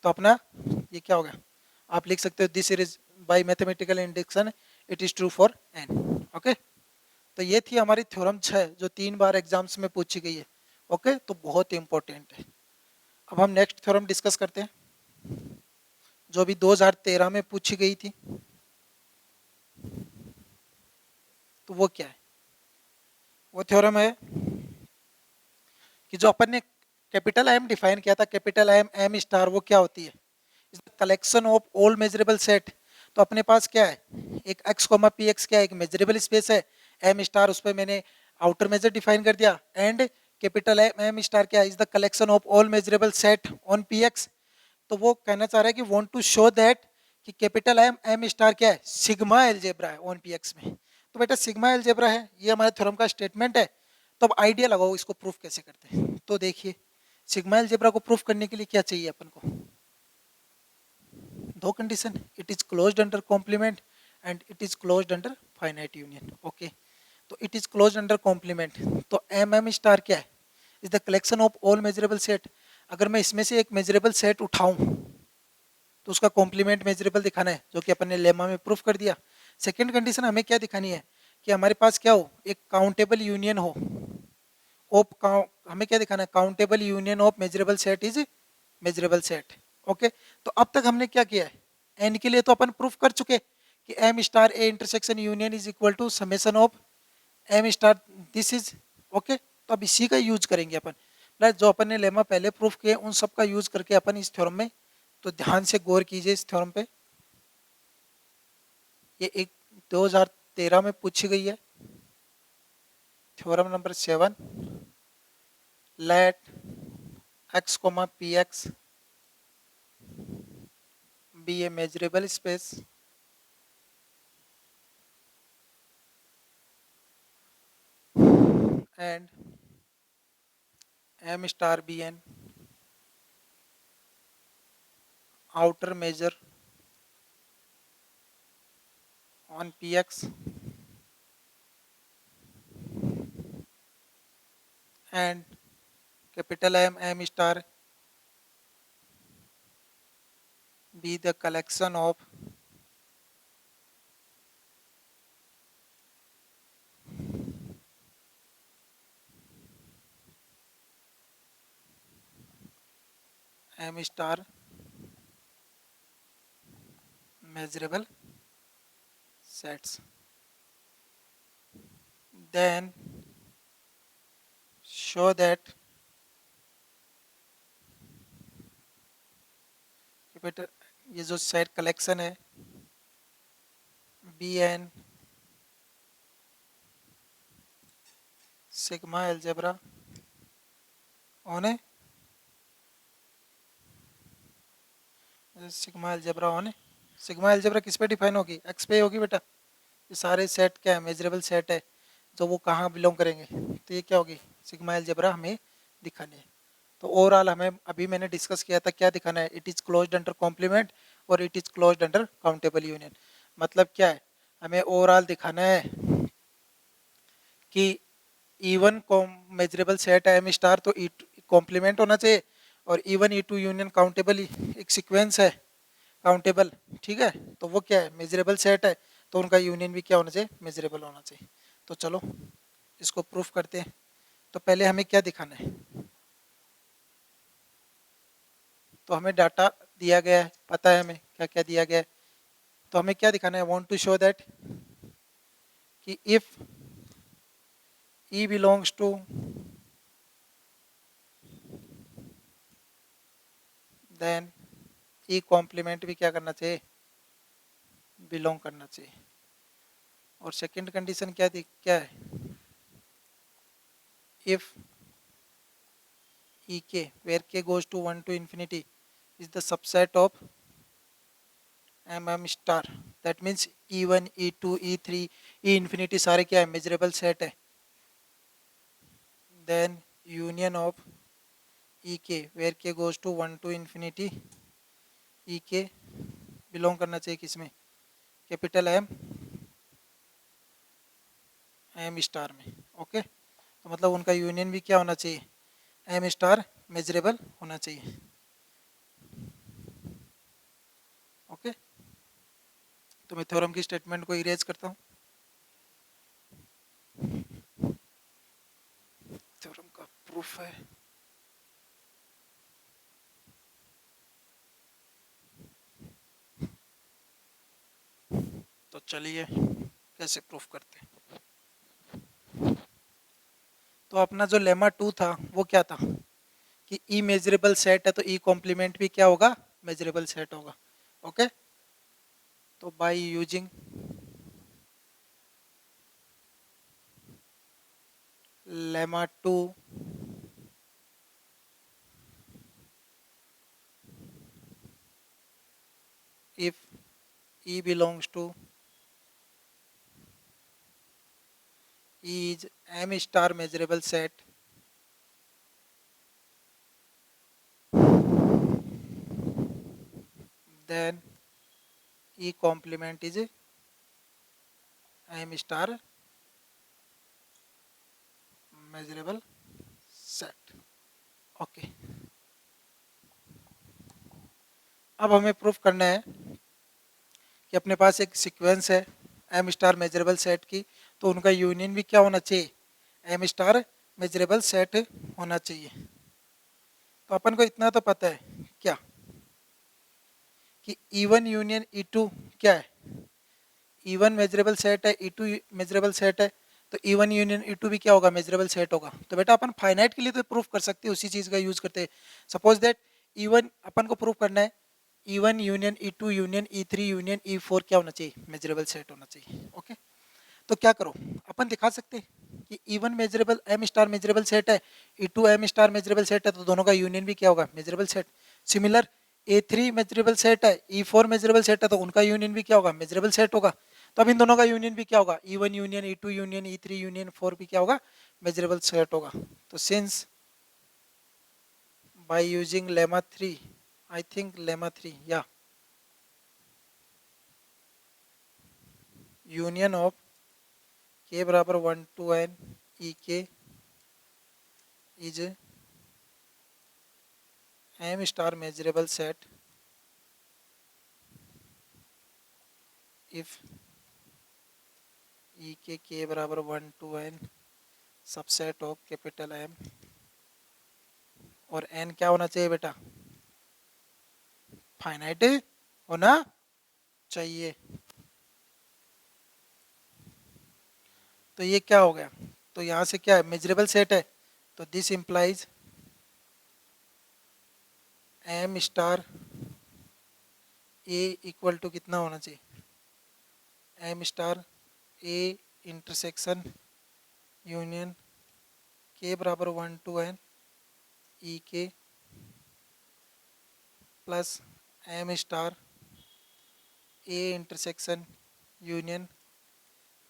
तो अपना ये क्या हो गया, आप लिख सकते हो this is by mathematical induction it is true for n। Okay, तो ये थी हमारी थ्योरम 6 जो 3 बार एग्जाम्स में पूछी गई है। ओके, तो बहुत इंपॉर्टेंट है। अब हम नेक्स्ट थ्योरम डिस्कस करते हैं जो भी 2013 में पूछी गई थी। तो वो क्या है, वो थ्योरम है कि जो अपन ने कैपिटल एम डिफाइन किया था, कैपिटल एम एम स्टार, वो क्या होती है, is the collection of all measurable set. तो अपने पास क्या है, एक x कोमा पी एक्स क्या है, एक मेजरेबल स्पेस है, एम स्टार उस पर मैंने आउटर मेजर डिफाइन कर दिया, and capital M M star क्या है, is the collection of all measurable set on P X. तो वो कहना चाह रहा है कि वांट टू शो दैट कि कैपिटल एम एम स्टार क्या है, सिग्मा एलजेब्रा है ऑन पी एक्स में। तो बेटा सिग्मा एलजेब्रा है, ये हमारे थ्योरम का स्टेटमेंट है। तो अब आइडिया लगाओ इसको प्रूफ कैसे करते हैं। तो देखिए, सिग्मा एलजेब्रा को प्रूफ करने के लिए क्या चाहिए अपन को, दो condition, it is closed under complement and it is closed under finite union. Okay, तो it is closed under complement, तो एम एम स्टार क्या है, is the collection of all measurable set. अगर मैं इसमें से एक मेजरेबल सेट उठाऊं तो उसका कॉम्प्लीमेंट मेजरेबल दिखाना है, जो कि अपन ने लेमा में प्रूफ कर दिया। सेकंड कंडीशन हमें क्या दिखानी है, कि हमारे पास क्या हो, एक काउंटेबल यूनियन हो ऑफ, हमें क्या दिखाना है, countable union of measurable set is measurable set. Okay, तो अब तक हमने क्या किया है, एन के लिए तो अपन प्रूफ कर चुके कि M star A intersection union is equal to summation of M star this is. Okay, तो अब इसी का यूज करेंगे अपन, प्लस जो अपन ने लेमा पहले प्रूफ किए उन सब का यूज करके अपन इस थ्योरम में। तो ध्यान से गौर कीजिए इस थ्योरम पे, ये एक 2013 में पूछी गई है, theorem number 7, let x comma px be a measurable space and m star be an outer measure on px and capital M star be the collection of M star measurable sets. Then show that capital, ये जो set collection है B N sigma algebra on है, sigma algebra on है, sigma algebra किस पे define होगी, x पे होगी बेटा। ये सारे सेट क्या है, मेजरेबल सेट है, जो वो कहाँ बिलोंग करेंगे, तो ये क्या होगी, सिग्मा एल्जेब्रा हमें दिखानी है। तो ओवरऑल हमें अभी मैंने डिस्कस किया था क्या दिखाना है, it is closed under complement और it is closed under countable union. मतलब क्या है, हमें ओवरऑल दिखाना है कि E1 को मेजरेबल सेट है एम स्टार, तो ई कॉम्प्लीमेंट होना चाहिए, और E1 E2 यूनियन काउंटेबल एक सीक्वेंस है काउंटेबल, ठीक है। तो वो क्या है, मेजरेबल सेट है, तो उनका यूनियन भी क्या होना चाहिए, मेजरेबल होना चाहिए। तो चलो इसको प्रूफ करते हैं। तो पहले हमें क्या दिखाना है, तो हमें डाटा दिया गया है, पता है हमें क्या क्या दिया गया है। तो हमें क्या दिखाना है, वांट टू शो दैट कि if E belongs to then E complement भी क्या करना चाहिए, बिलोंग करना चाहिए। और सेकंड कंडीशन क्या है, if E k where k goes to 1 to infinity is the subset of mm star, that means E1 E2 E3 E infinity सारे क्या है, मेजरेबल सेट है। then union of ek where k goes to 1 to infinity ek belong करना चाहिए किसमें, capital M star में। Okay, तो मतलब उनका यूनियन भी क्या होना चाहिए, एम स्टार मेजरेबल होना चाहिए। ओके, तो मैं थ्योरम की स्टेटमेंट को इरेज करता हूँ। थ्योरम का प्रूफ है, तो चलिए कैसे प्रूफ करते हैं। तो अपना जो लेमा 2 था वो क्या था कि ई मेजरेबल सेट है तो ई कॉम्प्लीमेंट भी क्या होगा, मेजरेबल सेट होगा। ओके, तो by using lemma 2 if E belongs to E is M star measurable set, then E complement is M star measurable set। Okay, अब हमें प्रूफ करना है कि अपने पास एक सीक्वेंस है एम स्टार मेजरेबल सेट की, तो उनका यूनियन भी क्या होना चाहिए, एम स्टार मेजरेबल सेट होना चाहिए। तो अपन को इतना तो पता है क्या कि E1 यूनियन E2 क्या है, E1 मेजरेबल सेट है, E2 मेजरेबल सेट है, तो E1 यूनियन E2 भी क्या होगा, मेजरेबल सेट होगा। तो बेटा अपन फाइनाइट के लिए तो प्रूफ कर सकते हैं, उसी चीज़ का यूज करते हैं। सपोज दैट E1 अपन को प्रूफ करना है, E1 union E2 union E3 union E4 क्या होना चाहिए, मेजरेबल सेट होना चाहिए। ओके, तो क्या करो, अपन दिखा सकते हैं कि E1 measurable M star measurable set है, E2 M star measurable set है, तो दोनों का यूनियन भी क्या होगा, measurable set. Similar A3 measurable set है, E4 मेजरेबल सेट है, तो उनका यूनियन भी क्या होगा, मेजरेबल सेट होगा। तो अब इन दोनों का यूनियन भी क्या होगा, E1 union E2 union E3 union 4 भी क्या होगा, मेजरेबल सेट होगा। तो since by using lemma 3, I think lemma 3 या यूनियन ऑफ k बराबर 1 to n E k is M star measurable set if E के k बराबर 1 to n subset of capital M, और n क्या होना चाहिए बेटा, फाइनाइट होना चाहिए। तो ये क्या हो गया, तो यहाँ से क्या है, मेजरेबल सेट है, तो this implies M star A equal to कितना होना चाहिए, M star A intersection union k बराबर 1 to n E के plus M star A intersection union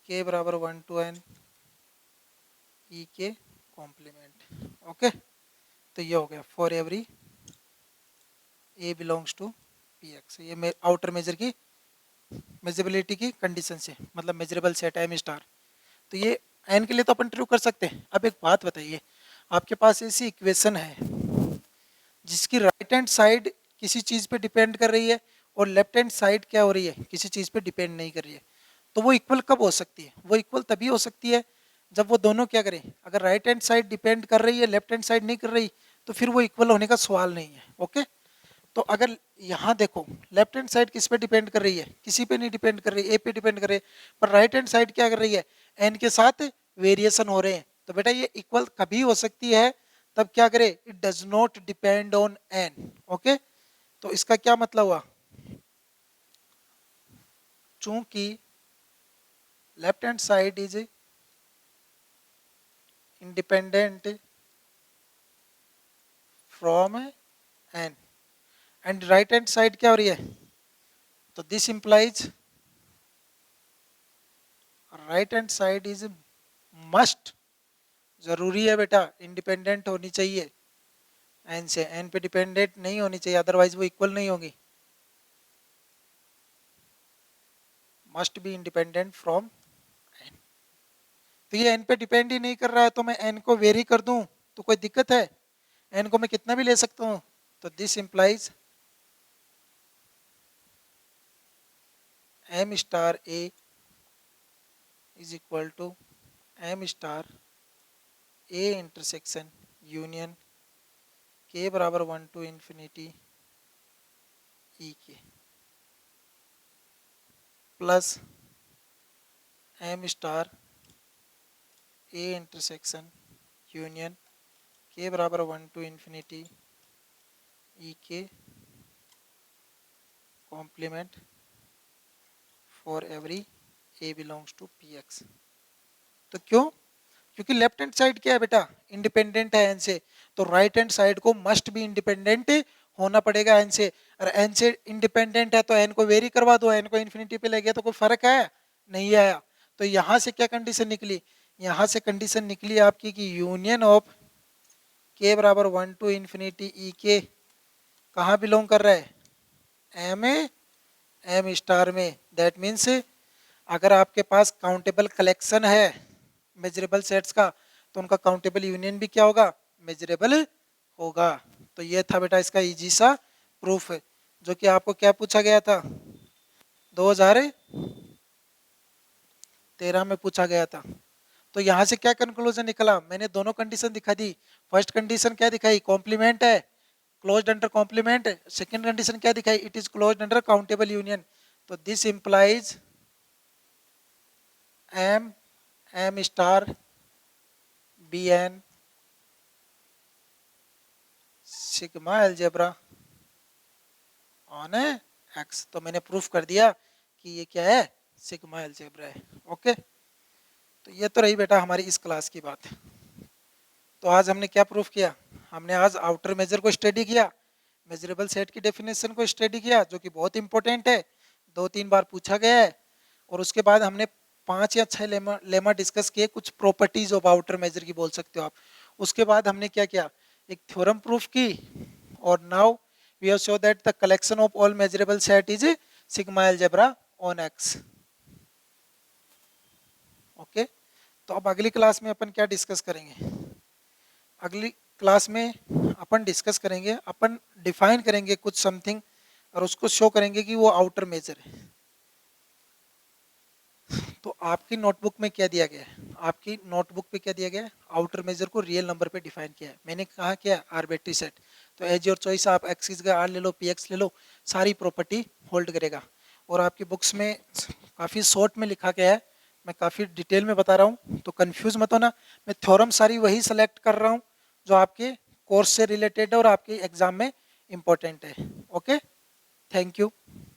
k बराबर 1 to n E के कॉम्प्लीमेंट। ओके, तो ये हो गया for every A belongs to Px, ये आउटर मेजर की मेजरेबिलिटी की कंडीशन से, मतलब मेजरेबल सेट M स्टार। तो ये n के लिए तो अपन ट्रू कर सकते हैं। अब एक बात बताइए, आपके पास ऐसी इक्वेशन है जिसकी राइट हैंड साइड किसी चीज़ पे डिपेंड कर रही है और लेफ्ट हैंड साइड क्या हो रही है, किसी चीज़ पे डिपेंड नहीं कर रही है, तो वो इक्वल कब हो सकती है, वो इक्वल तभी हो सकती है जब वो दोनों क्या करें, अगर राइट हैंड साइड डिपेंड कर रही है, लेफ्ट हैंड साइड नहीं कर रही, तो फिर वो इक्वल होने का सवाल नहीं है। ओके, तो अगर यहाँ देखो लेफ्ट हैंड साइड किस पे डिपेंड कर रही है, किसी पे नहीं डिपेंड कर रही, ए पे डिपेंड कर रही है, पर राइट हैंड साइड क्या कर रही है, एन के साथ वेरिएशन हो रहे हैं। तो बेटा ये इक्वल कभी हो सकती है तब क्या करे, it does not depend on N. Okay, तो इसका क्या मतलब हुआ, चूंकि left hand side is independent from N and right hand side क्या हो रही है, तो this implies right hand side is must, जरूरी है बेटा इंडिपेंडेंट होनी चाहिए एन से, एन पे डिपेंडेंट नहीं होनी चाहिए, अदरवाइज वो इक्वल नहीं होगी, must be independent from N. तो ये एन पे डिपेंड ही नहीं कर रहा है, तो मैं एन को वेरी कर दूं तो कोई दिक्कत है, एन को मैं कितना भी ले सकता हूं। तो this implies M star A is equal to M star A intersection union के बराबर 1 to infinity E k plus M star A intersection union के बराबर 1 to infinity E k complement for every A belongs to P X. तो क्यों, क्योंकि left hand side क्या है बेटा, इंडिपेंडेंट है एन से, तो राइट हैंड साइड को मस्ट भी इंडिपेंडेंट होना पड़ेगा एन से, और एन से इंडिपेंडेंट है तो एन को वेरी करवा दो, एन को इन्फिनिटी पे ले गया तो कोई फर्क है नहीं आया। तो यहां से क्या कंडीशन निकली, यहां से कंडीशन निकली आपकी कि यूनियन ऑफ के बराबर 1 टू इंफिनिटी ई के कहाँ बिलोंग कर रहा है, एम ए एम स्टार में। दैट मीन्स अगर आपके पास काउंटेबल कलेक्शन है मेजरेबल सेट्स का, तो उनका काउंटेबल यूनियन भी क्या होगा, मेजरेबल होगा। तो ये था बेटा इसका इजी सा प्रूफ है, जो कि आपको क्या पूछा गया था, 2013 में पूछा गया था। तो यहाँ से क्या कंक्लूजन निकला, मैंने दोनों कंडीशन दिखा दी। फर्स्ट कंडीशन क्या दिखाई, कॉम्प्लीमेंट है, closed under complement. Second condition क्या दिखाई, it is closed under countable union. तो this implies M M star be N sigma algebra on X. तो मैंने प्रूफ कर दिया कि ये क्या है, सिग्मा अलजेब्रा है। ओके, तो ये तो रही बेटा हमारी इस क्लास की बात। तो आज हमने क्या प्रूफ किया, हमने आज आउटर मेजर को स्टडी किया, मेजरेबल सेट की डेफिनेशन को स्टडी किया, जो कि बहुत इंपॉर्टेंट है, 2-3 बार पूछा गया है। और उसके बाद हमने 5 या 6 लेमा डिस्कस किए, कुछ प्रॉपर्टीज ऑफ आउटर मेजर की बोल सकते हो आप। उसके बाद हमने क्या किया, एक थ्योरम प्रूफ की, और now we have show that the collection of all measurable set is sigma algebra on X. Okay, तो अब अगली क्लास में अपन क्या डिस्कस करेंगे, अगली क्लास में अपन डिस्कस करेंगे, अपन डिफाइन करेंगे कुछ समथिंग, और उसको शो करेंगे कि वो आउटर मेजर है। तो आपकी नोटबुक में क्या दिया गया है, आपकी नोटबुक पे क्या दिया गया है, आउटर मेजर को रियल नंबर पे डिफाइन किया है। मैंने कहा क्या, आर्बिट्री सेट। तो एज योर चॉइस, आप एक्स की जगह आर ले लो, पी एक्स ले लो, सारी प्रॉपर्टी होल्ड करेगा। और आपकी बुक्स में काफ़ी शॉर्ट में लिखा गया है, मैं काफ़ी डिटेल में बता रहा हूँ, तो कंफ्यूज मत होना। मैं थ्योरम सारी वही सेलेक्ट कर रहा हूँ जो आपके कोर्स से रिलेटेड है और आपके एग्जाम में इम्पोर्टेंट है। Okay, thank you.